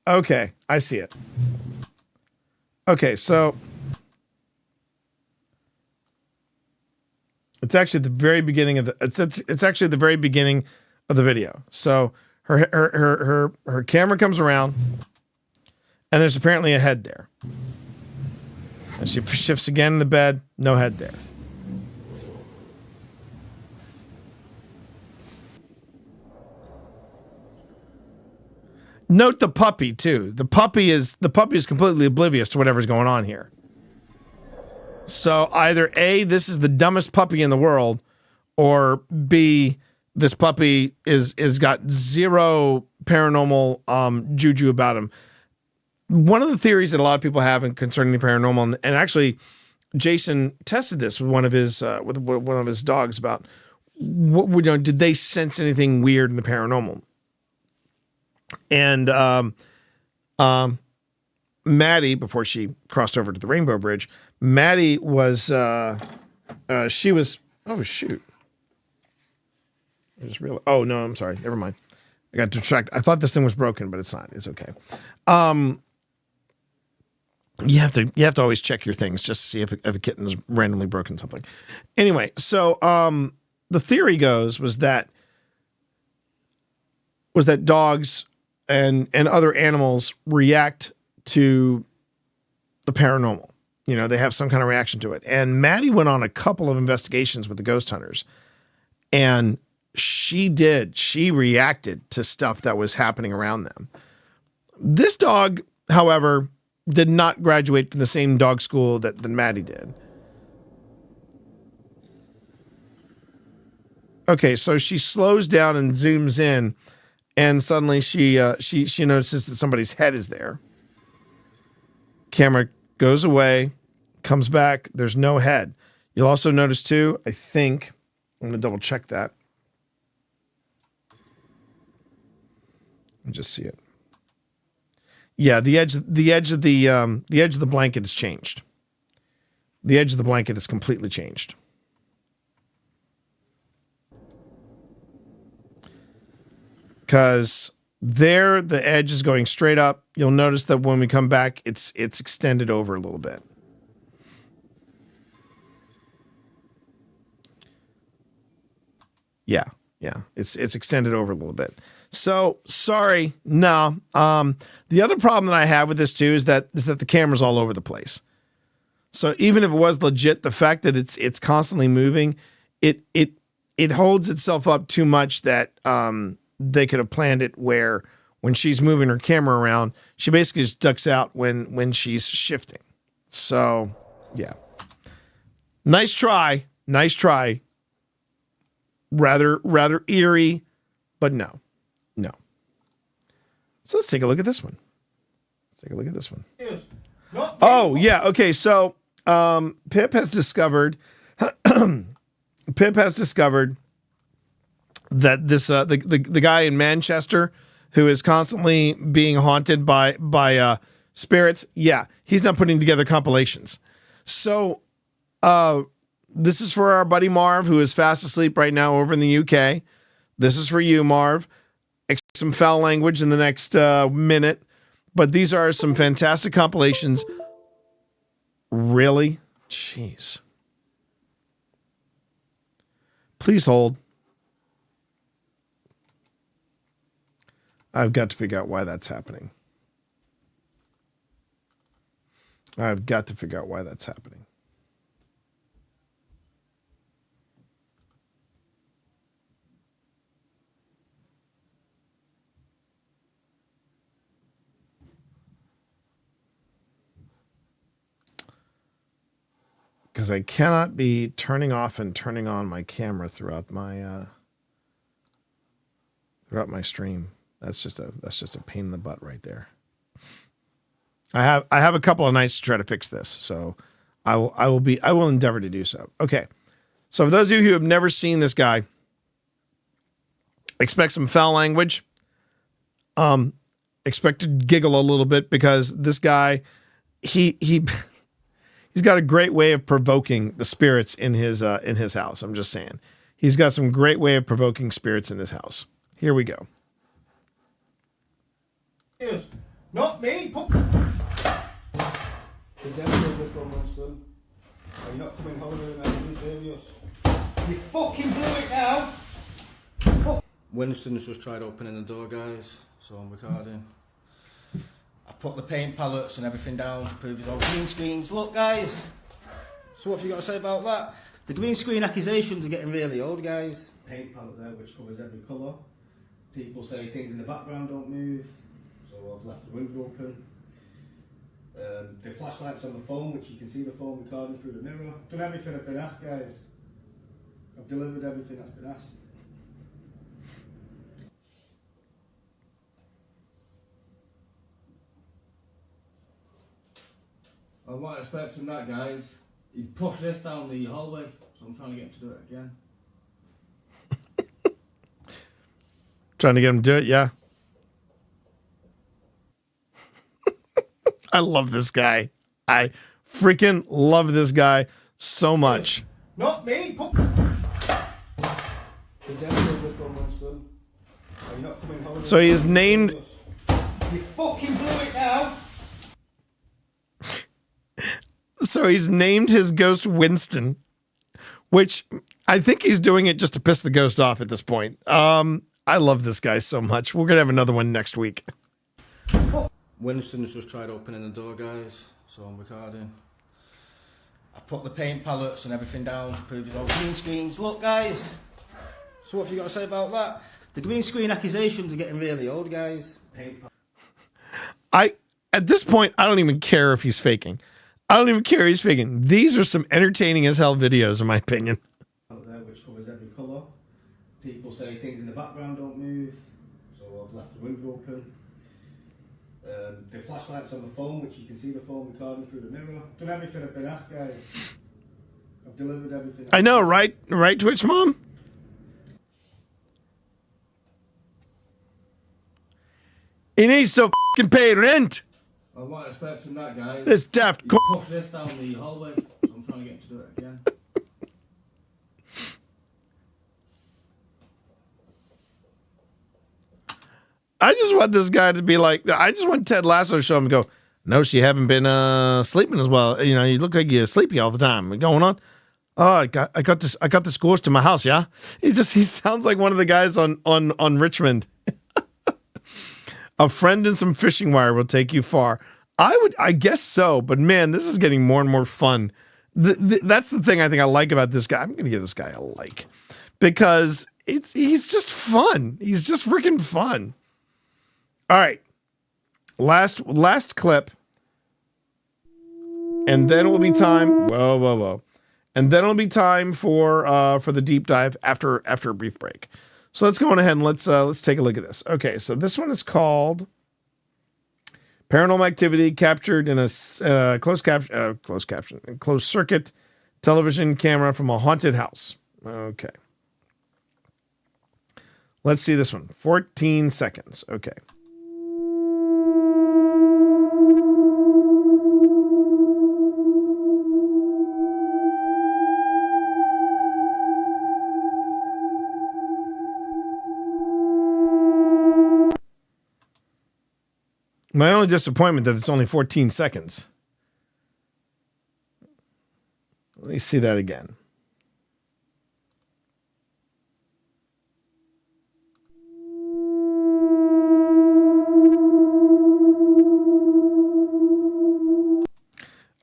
okay, I see it. Okay, so it's actually at the very beginning of the it's actually at the very beginning of the video. So her camera comes around and there's apparently a head there. And she shifts again in the bed, no head there. Note the puppy too. The puppy is completely oblivious to whatever's going on here. So either A, this is the dumbest puppy in the world, or B, this puppy is got zero paranormal juju about him. One of the theories that a lot of people have concerning the paranormal, and actually Jason tested this with one of his dogs about did they sense anything weird in the paranormal? And Maddie, before she crossed over to the Rainbow Bridge, Maddie was she was oh shoot. I just realized, oh no, I'm sorry. Never mind. I got distracted. I thought this thing was broken, but it's not. It's okay. You have to always check your things just to see if a kitten has randomly broken something. Anyway, so the theory goes was that dogs and other animals react to the paranormal. You know, they have some kind of reaction to it. And Maddie went on a couple of investigations with the ghost hunters, and she reacted to stuff that was happening around them. This dog, however, did not graduate from the same dog school that Maddie did. Okay, so she slows down and zooms in, and suddenly she notices that somebody's head is there. Camera goes away, comes back. There's no head. You'll also notice too, I think, I'm going to double check that. Let me just see it. Yeah, the edge of the blanket has changed. The edge of the blanket is completely changed. Because there, the edge is going straight up. You'll notice that when we come back, it's extended over a little bit. Yeah, it's extended over a little bit. So sorry, no. The other problem that I have with this too is that the camera's all over the place. So even if it was legit, the fact that it's constantly moving, it holds itself up too much that they could have planned it where when she's moving her camera around, she basically just ducks out when she's shifting. So yeah, nice try. Rather eerie, but no. So let's take a look at this one. Oh yeah, okay. So Pip has discovered that this the guy in Manchester who is constantly being haunted by spirits. Yeah, he's not putting together compilations. So this is for our buddy Marv, who is fast asleep right now over in the UK. This is for you, Marv. Expect some foul language in the next minute, but these are some fantastic compilations. Really? Jeez. Please hold. I've got to figure out why that's happening. Because I cannot be turning off and turning on my camera throughout my stream. That's just a pain in the butt right there. I have a couple of nights to try to fix this, so I will endeavor to do so. Okay, so for those of you who have never seen this guy, expect some foul language. Expect to giggle a little bit because this guy, he's he's got a great way of provoking the spirits in his house. I'm just saying. He's got some great way of provoking spirits in his house. Here we go. Yes. Not me. The devil of this one, Winston. Are you not coming home in this serious? You fucking blew it now. Winston's just tried opening the door, guys, so I'm recording. I put the paint palettes and everything down to prove it's all green screens. Look, guys. So what have you got to say about that? The green screen accusations are getting really old, guys. Paint palette there, which covers every colour. People say things in the background don't move, so I've left the window open. The flashlights on the phone, which you can see the phone recording through the mirror. Done everything I've been asked, guys. I've delivered everything that's been asked. I wasn't expecting that, guys. He pushed this down the hallway, so I'm trying to get him to do it again. Trying to get him to do it, yeah. I love this guy. I freaking love this guy so much. Not me. The devil of this one, Winston. Are you not coming home? So he is named. You fucking blew it now. So he's named his ghost Winston, which I think he's doing it just to piss the ghost off at this point. I love this guy so much. We're going to have another one next week. Winston's just tried opening the door, guys, so I'm recording. I put the paint palettes and everything down to prove it's all green screens. Look, guys. So what have you got to say about that? The green screen accusations are getting really old, guys. At this point, I don't even care if he's faking. I don't even care if he's faking. These are some entertaining as hell videos, in my opinion. There, which covers every colour. People say things in the background don't move, so I've left the window open. The flashlights on the phone, which you can see the phone recording through the mirror. Done everything I've been asked, guys. I've delivered everything. I know, right? Right, Twitch Mom? He needs to fucking pay rent. I wasn't expecting that, guys. This daft He pushed this down the hallway, so I'm trying to get him to do it again. I just want this guy to be like, I just want Ted Lasso to show him and go, notice you haven't been sleeping as well. You know, you look like you're sleepy all the time. What's going on? Oh, I got this ghost in my house, yeah? He sounds like one of the guys on Richmond. A friend and some fishing wire will take you far. I guess so, but man, this is getting more and more fun. That's the thing I think I like about this guy. I'm going to give this guy a like because he's just fun. He's just freaking fun. All right. Last clip. And then it will be time. Whoa. And then it'll be time for the deep dive after a brief break. So let's go on ahead and let's take a look at this. Okay, so this one is called Paranormal Activity Captured in a closed circuit television camera from a haunted house. Okay. Let's see this one. 14 seconds. Okay. My only disappointment that it's only 14 seconds. Let me see that again.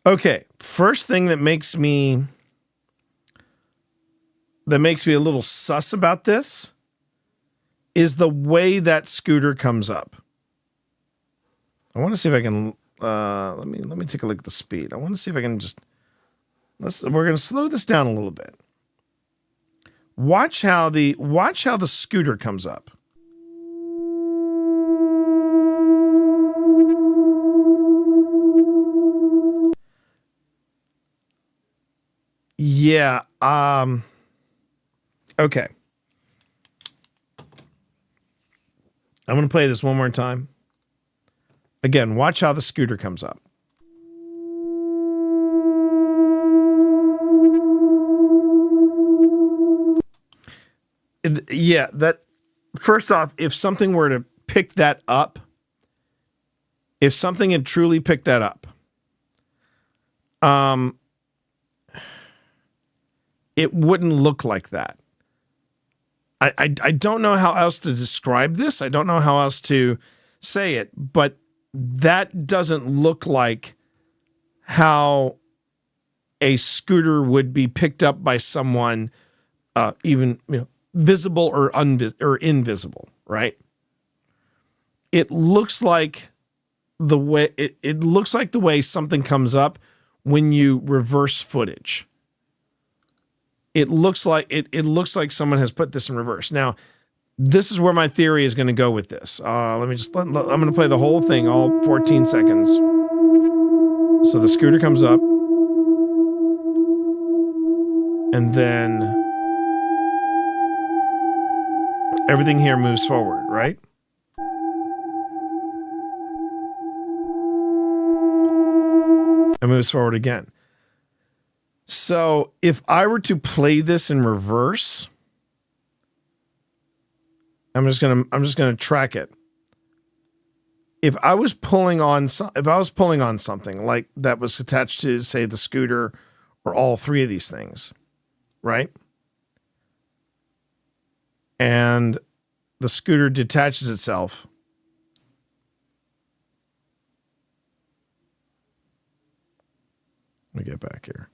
Okay, first thing that makes me a little sus about this is the way that scooter comes up. I want to see if I can let me take a look at the speed. I want to see if I can just we're going to slow this down a little bit. Watch how the scooter comes up. Yeah, okay. I'm going to play this one more time. Again, watch how the scooter comes up. yeah, that first off, if something were to pick that up, if something had truly picked that up, it wouldn't look like that. I don't know how else to describe this. I don't know how else to say it, but that doesn't look like how a scooter would be picked up by someone, even visible or invisible, right? It looks like the way it looks like the way something comes up when you reverse footage. It looks like it looks like someone has put this in reverse. Now, this is where my theory is going to go with this. I'm going to play the whole thing, all 14 seconds. So the scooter comes up, and then everything here moves forward, right? It moves forward again. So if I were to play this in reverse, I'm just gonna track it. If I was pulling on something like that was attached to, say, the scooter or all three of these things, right? And the scooter detaches itself. Let me get back here.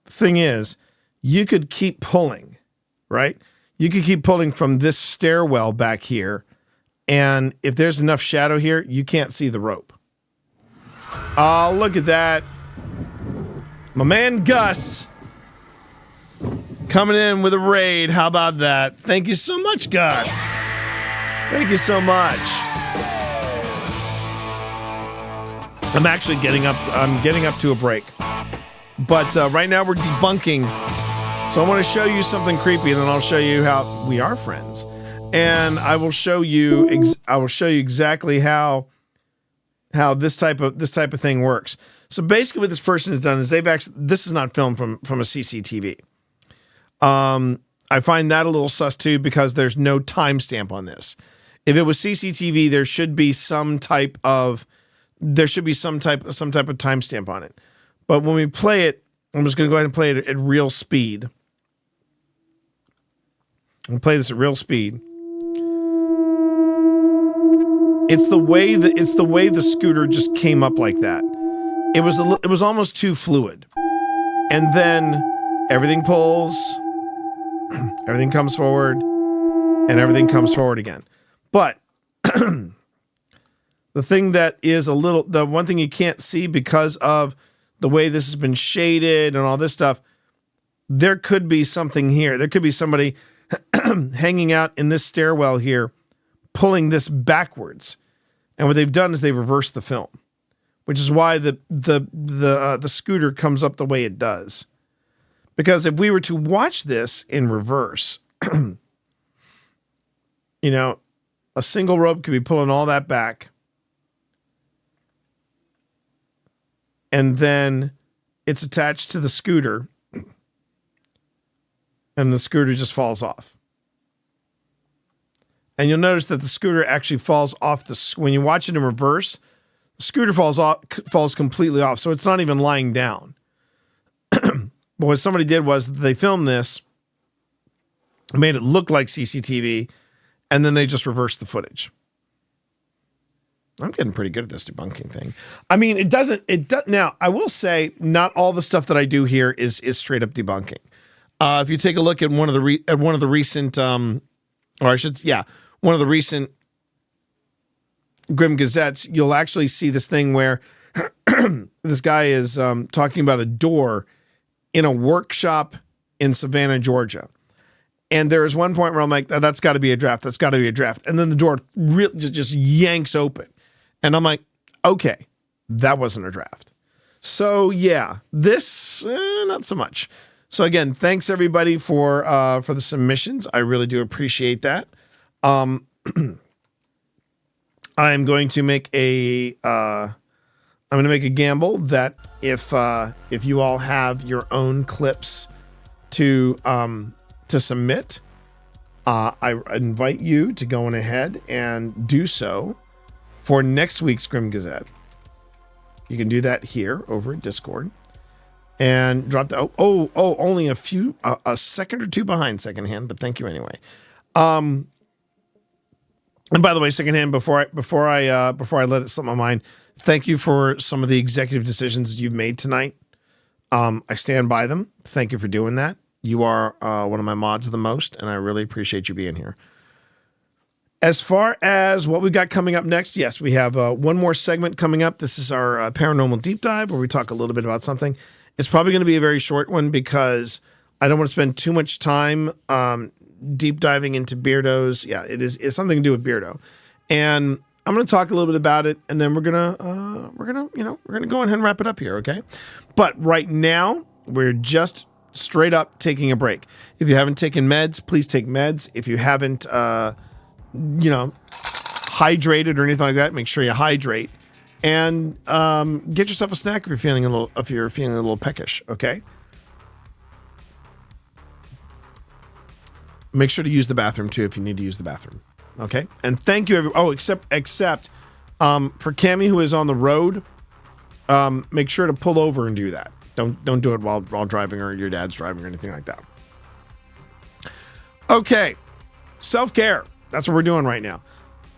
Thing is, you could keep pulling, right? You could keep pulling from this stairwell back here, and if there's enough shadow here, you can't see the rope. Oh, look at that. My man Gus coming in with a raid. How about that? Thank you so much, Gus. Thank you so much. I'm actually getting up to a break. But right now we're debunking. So I want to show you something creepy, and then I'll show you how we are friends. And I will show you exactly how this type of thing works. So basically what this person has done is this is not filmed from a CCTV. I find that a little sus too, because there's no timestamp on this. If it was CCTV, there should be some type of timestamp on it. But when we play it, I'm just going to go ahead and play it at real speed. I'm going to play this at real speed. It's the way the scooter just came up like that. It was almost too fluid. And then everything pulls, everything comes forward, and everything comes forward again. But the thing that is the one thing you can't see because of the way this has been shaded and all this stuff, there could be something here. There could be somebody hanging out in this stairwell here, pulling this backwards. And what they've done is they've reversed the film, which is why the scooter comes up the way it does. Because if we were to watch this in reverse, a single rope could be pulling all that back. And then it's attached to the scooter, and the scooter just falls off. And you'll notice that the scooter actually falls off when you watch it in reverse, the scooter falls completely off. So it's not even lying down. But what somebody did was they filmed this, made it look like CCTV, and then they just reversed the footage. I'm getting pretty good at this debunking thing. I mean, it does. Now, I will say not all the stuff that I do here is straight up debunking. If you take a look at one of the recent Grim Gazettes, you'll actually see this thing where this guy is talking about a door in a workshop in Savannah, Georgia. And there is one point where I'm like, that's got to be a draft. That's got to be a draft. And then the door just yanks open. And I'm like, okay, that wasn't a draft. So yeah, this, not so much. So again, thanks everybody for the submissions. I really do appreciate that. I am going to make a I'm going to make a gamble that if you all have your own clips to submit, I invite you to go on ahead and do so for next week's Grim Gazette. You can do that here over at Discord and drop the only a second or two behind secondhand, but thank you anyway. And by the way, secondhand, before I let it slip my mind, thank you for some of the executive decisions you've made tonight. I stand by them. Thank you for doing that. You are one of my mods the most, and I really appreciate you being here. As far as what we've got coming up next, yes, we have one more segment coming up. This is our paranormal deep dive where we talk a little bit about something. It's probably going to be a very short one because I don't want to spend too much time deep diving into Beardo's. Yeah, it's something to do with Beardo. And I'm going to talk a little bit about it, and then we're gonna go ahead and wrap it up here, okay? But right now, we're just straight up taking a break. If you haven't taken meds, please take meds. If you haven't, hydrated or anything like that, make sure you hydrate, and get yourself a snack if you're feeling a little peckish, okay? Make sure to use the bathroom too if you need to use the bathroom. Okay, and thank you. Except for Cammie who is on the road, make sure to pull over and do that. Don't do it while driving or your dad's driving or anything like that. Okay, self-care. That's what we're doing right now,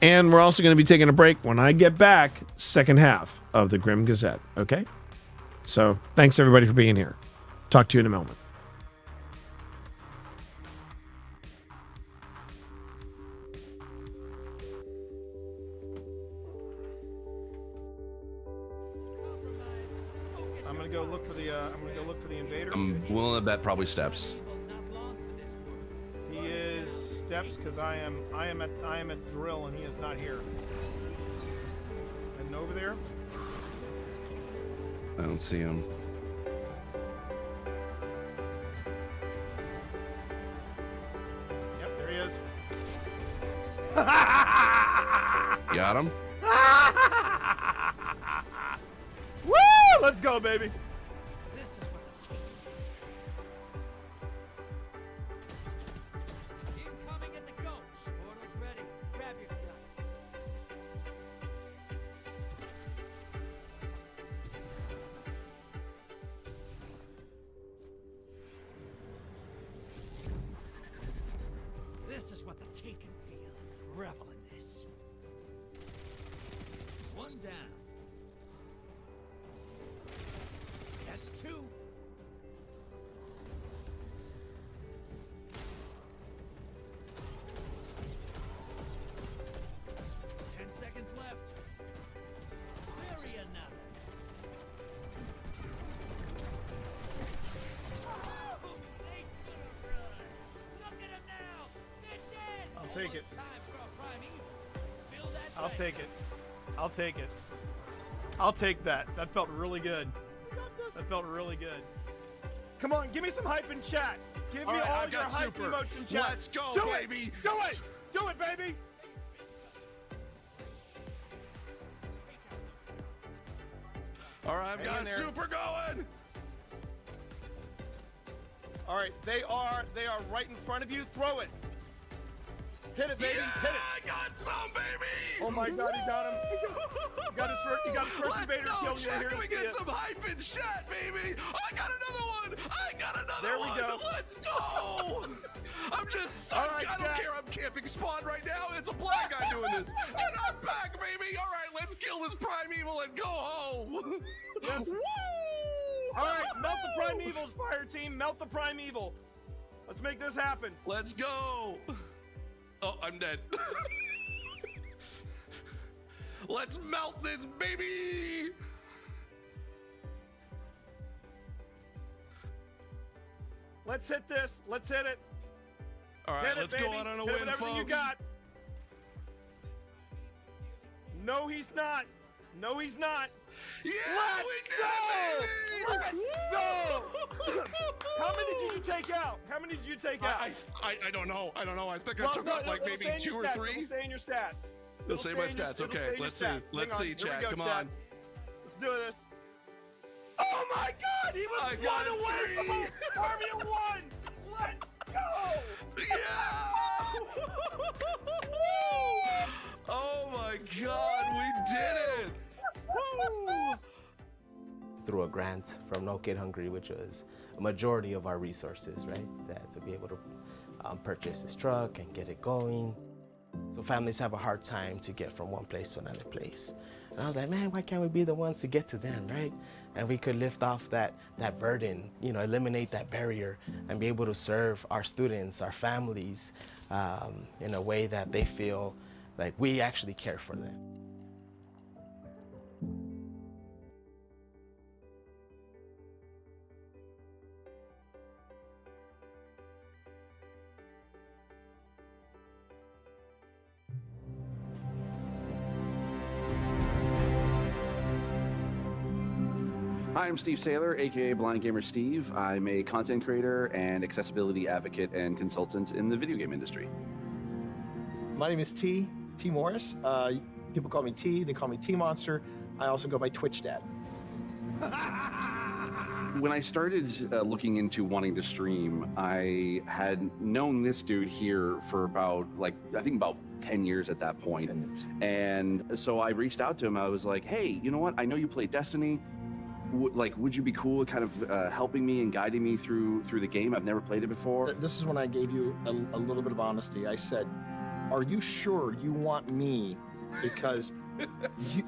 and we're also going to be taking a break when I get back. Second half of the Grim Gazette. Okay, so thanks everybody for being here. Talk to you in a moment. I'm gonna go look for the invader. I'm willing to bet probably Steps. He is Steps because I am at drill and he is not here. Heading over there. I don't see him. Yep, there he is. Got him? Woo! Let's go, baby. This is what the taken feel. Revel in this. One down. That's two. Seconds left. Bury another. Look at him now. They're dead. I'll take it. Time for a prime evil. Feel that I'll way. take it. I'll take it. I'll take that. That felt really good. That felt really good. Come on, give me some hype in chat. Give me right, all I've your got hype super. emotes in chat. Let's go, Do baby. It. Do it. Do it, baby. All right, I've Hang got in there. super going. All right, they are right in front of you. Throw it. Hit it, baby. Yeah, Hit it. I got some, baby. Oh my God, he got him. He got his first invader Let's go, kill. Jack. Can we get some hype in chat, baby? I got another one. I got another There we one. go. Let's go. All right, I don't Jack. care. I'm camping spawn right now. It's a black guy doing this. And I'm back, baby. All right, let's kill this primeval and go home. Yes. Woo! All right, melt the primevals, fire team. Melt the primeval. Let's make this happen. Let's go. Oh, I'm dead. Let's melt this, baby. Let's hit this. Let's hit it. All right, Hit it, let's baby. go out on a Hit it win, with everything folks. you got. No, he's not. No, he's not. Yeah, Let's we did go! it, baby. Let's go! How many did you take out? How many did you take out? I don't know. I don't know. I think I Well, took no, out like it'll maybe say in your 2 or stats. 3. It'll say in your stats. They'll say my stats. Okay, let's see. Let's see, Here we chat. go, Come chat. on. Let's do this. Oh my God! He was one away from Army of One. Let's go! Yeah! Oh my God, we did it! Woo! Through a grant from No Kid Hungry, which was a majority of our resources, right? To be able to purchase this truck and get it going. So families have a hard time to get from one place to another place. And I was like, man, why can't we be the ones to get to them, right? And we could lift off that burden, you know, eliminate that barrier and be able to serve our students, our families, in a way that they feel like we actually care for them. Hi, I'm Steve Saylor, aka Blind Gamer Steve. I'm a content creator and accessibility advocate and consultant in the video game industry. My name is T Morris. People call me T, they call me T Monster. I also go by Twitch Dad. When I started looking into wanting to stream, I had known this dude here for about, I think about 10 years at that point. And so I reached out to him. I was like, hey, you know what? I know you play Destiny. Would you be cool kind of helping me and guiding me through the game? I've never played it before. This is when I gave you a little bit of honesty. I said, are you sure you want me? Because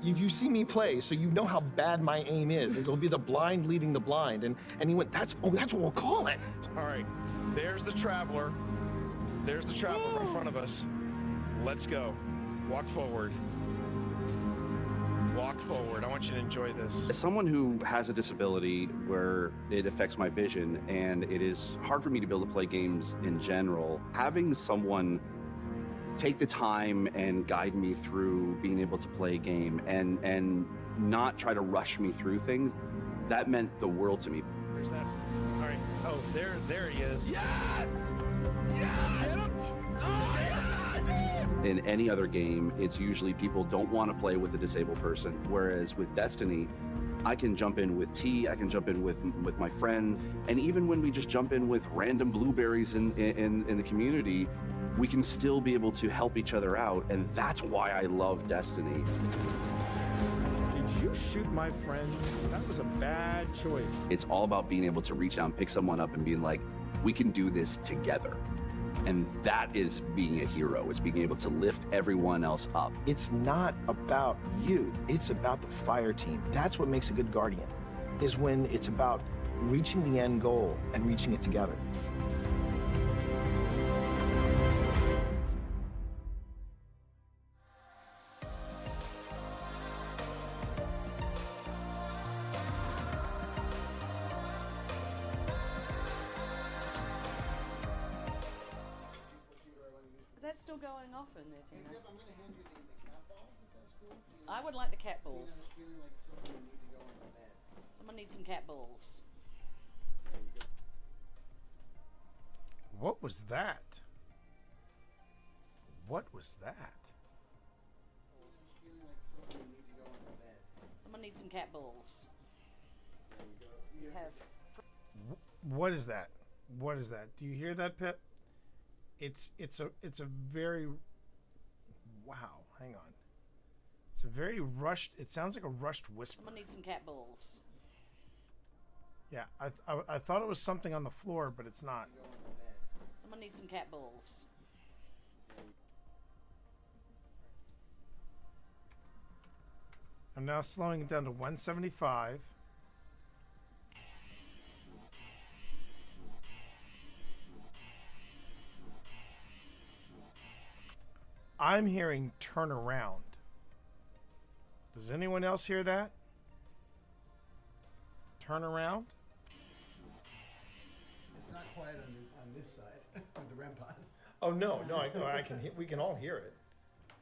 you see me play, so you know how bad my aim is. It'll be the blind leading the blind. And he went, that's what we'll call it. All right, there's the Traveler. There's the Traveler in front of us. Let's go. Walk forward. Walk forward. I want you to enjoy this. As someone who has a disability where it affects my vision and it is hard for me to be able to play games in general, having someone take the time and guide me through being able to play a game and not try to rush me through things, that meant the world to me. Where's that? All right. Oh, there he is. Yes! Yes! Hit him! Oh, yeah! In any other game, it's usually people don't want to play with a disabled person. Whereas with Destiny, I can jump in with T, I can jump in with my friends, and even when we just jump in with random blueberries in the community, we can still be able to help each other out, and that's why I love Destiny. Did you shoot my friend? That was a bad choice. It's all about being able to reach out, pick someone up, and being like, we can do this together. And that is being a hero. It's being able to lift everyone else up. It's not about you. It's about the fire team. That's what makes a good guardian, is when it's about reaching the end goal and reaching it together. Is that still going off in there, Tina? I would like the cat balls. Someone needs some cat balls. What was that? What was that? Someone needs some cat balls. You have. What is that? What is that? Do you hear that, Pip? It's a very, wow, hang on. It's a very rushed, it sounds like a rushed whisper. Someone needs some cat balls. Yeah, I thought it was something on the floor, but it's not. Someone needs some cat balls. I'm now slowing it down to 175. I'm hearing turn around. Does anyone else hear that? Turn around? It's not quiet on this side with the REM pod. Oh no, I can. We can all hear it.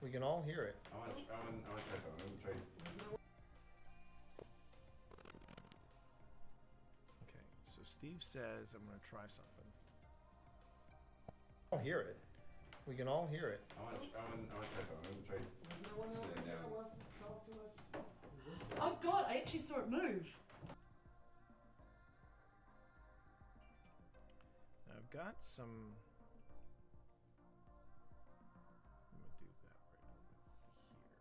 We can all hear it. I want to try something. Okay, so Steve says I'm going to try something. I'll hear it. We can all hear it. I want to try something. I'm going to try sitting down. Oh God, I actually saw it move. I've got some. I'm going to do that right over here.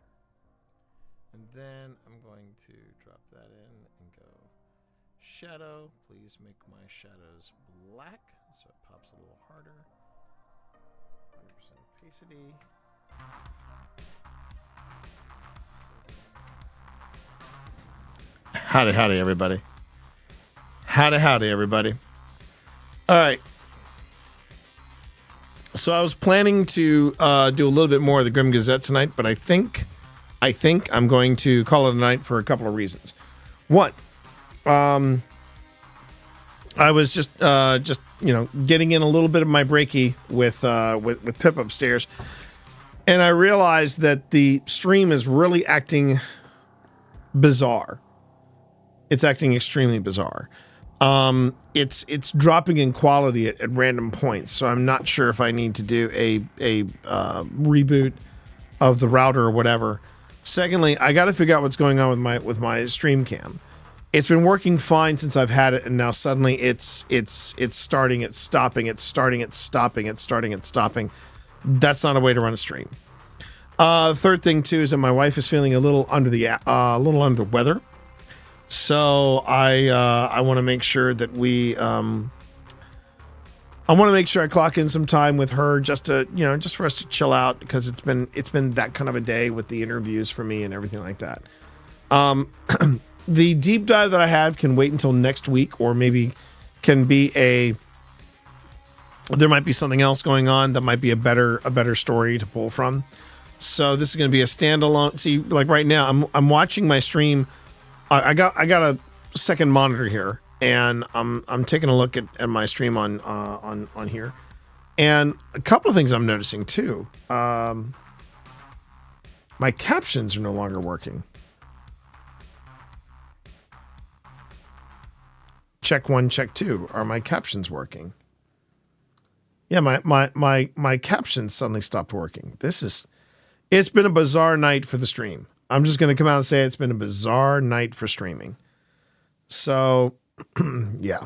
And then I'm going to drop that in and go shadow. Please make my shadows black so it pops a little harder. 100% opacity. Howdy, everybody. Howdy, everybody. All right. So I was planning to do a little bit more of the Grim Gazette tonight, but I think I'm going to call it a night for a couple of reasons. One, I was just getting in a little bit of my breaky with Pip upstairs, and I realized that the stream is really acting bizarre. It's acting extremely bizarre. It's dropping in quality at random points, so I'm not sure if I need to do a reboot of the router or whatever. Secondly, I got to figure out what's going on with my stream cam. It's been working fine since I've had it, and now suddenly it's starting, it's stopping, it's starting, it's stopping, it's starting, it's stopping. That's not a way to run a stream. Third thing too is that my wife is feeling a little under the weather. So I want to make sure that I want to make sure I clock in some time with her just for us to chill out, because it's been that kind of a day with the interviews for me and everything like that. The deep dive that I have can wait until next week, or maybe can be there might be something else going on that might be a better story to pull from. So this is going to be a standalone. See, like right now, I'm watching my stream. I got a second monitor here, and I'm taking a look at my stream on here, and a couple of things I'm noticing too. My captions are no longer working. Check 1, check 2. Are my captions working? Yeah, my captions suddenly stopped working. It's been a bizarre night for the stream. I'm just going to come out and say it's been a bizarre night for streaming. So, yeah.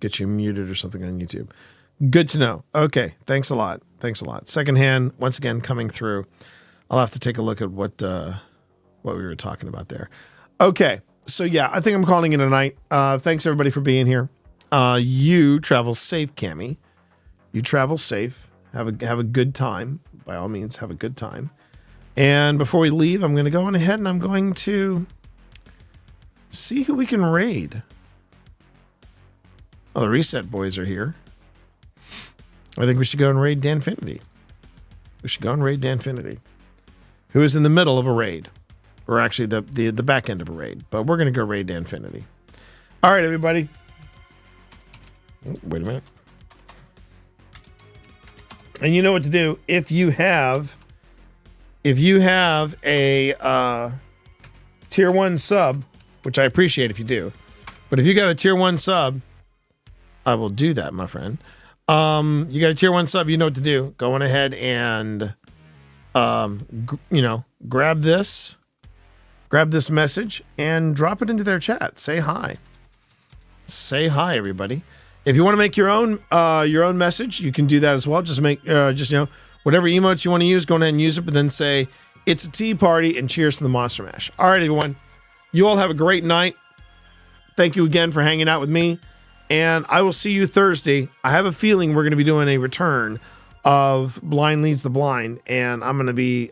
Get you muted or something on YouTube. Good to know. Okay, thanks a lot. Secondhand, once again, coming through. I'll have to take a look at what we were talking about there. Okay, so yeah, I think I'm calling it a night. Thanks everybody for being here. You travel safe, Cammy. You travel safe. Have a good time. By all means, have a good time. And before we leave, I'm going to go on ahead and I'm going to see who we can raid. Oh, the Reset Boys are here. I think we should go and raid Danfinity. Who is in the middle of a raid. Or actually the back end of a raid. But we're going to go raid Danfinity. All right, everybody. Oh, wait a minute. And you know what to do. If you have a tier 1 sub, which I appreciate if you do, but if you got a tier 1 sub, I will do that, my friend. You got a tier 1 sub, you know what to do. Go on ahead and grab this message and drop it into their chat. Say hi, everybody. If you want to make your own message, you can do that as well. Just make whatever emotes you want to use, go ahead and use it, but then say it's a tea party and cheers to the Monster Mash. All right, everyone. You all have a great night. Thank you again for hanging out with me. And I will see you Thursday. I have a feeling we're going to be doing a return of Blind Leads the Blind, and I'm going to be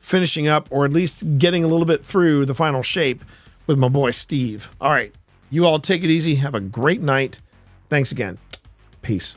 finishing up, or at least getting a little bit through the final shape with my boy Steve. All right. You all take it easy. Have a great night. Thanks again. Peace.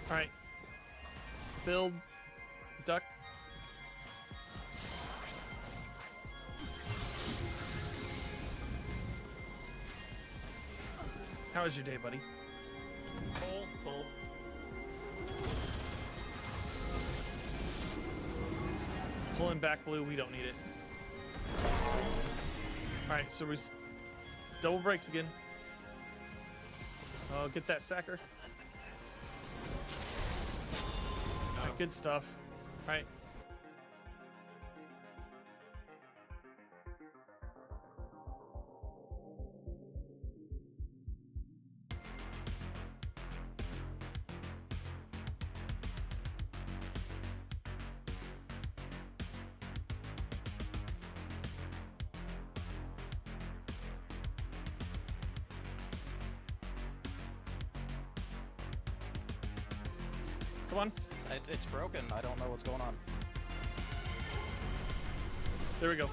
Alright. Build. Duck. How was your day, buddy? Pull. Pulling back blue, we don't need it. Alright, so we're double brakes again. Oh, get that sacker. Alright, good stuff. Alright. Come on. It's broken. I don't know what's going on. There we go.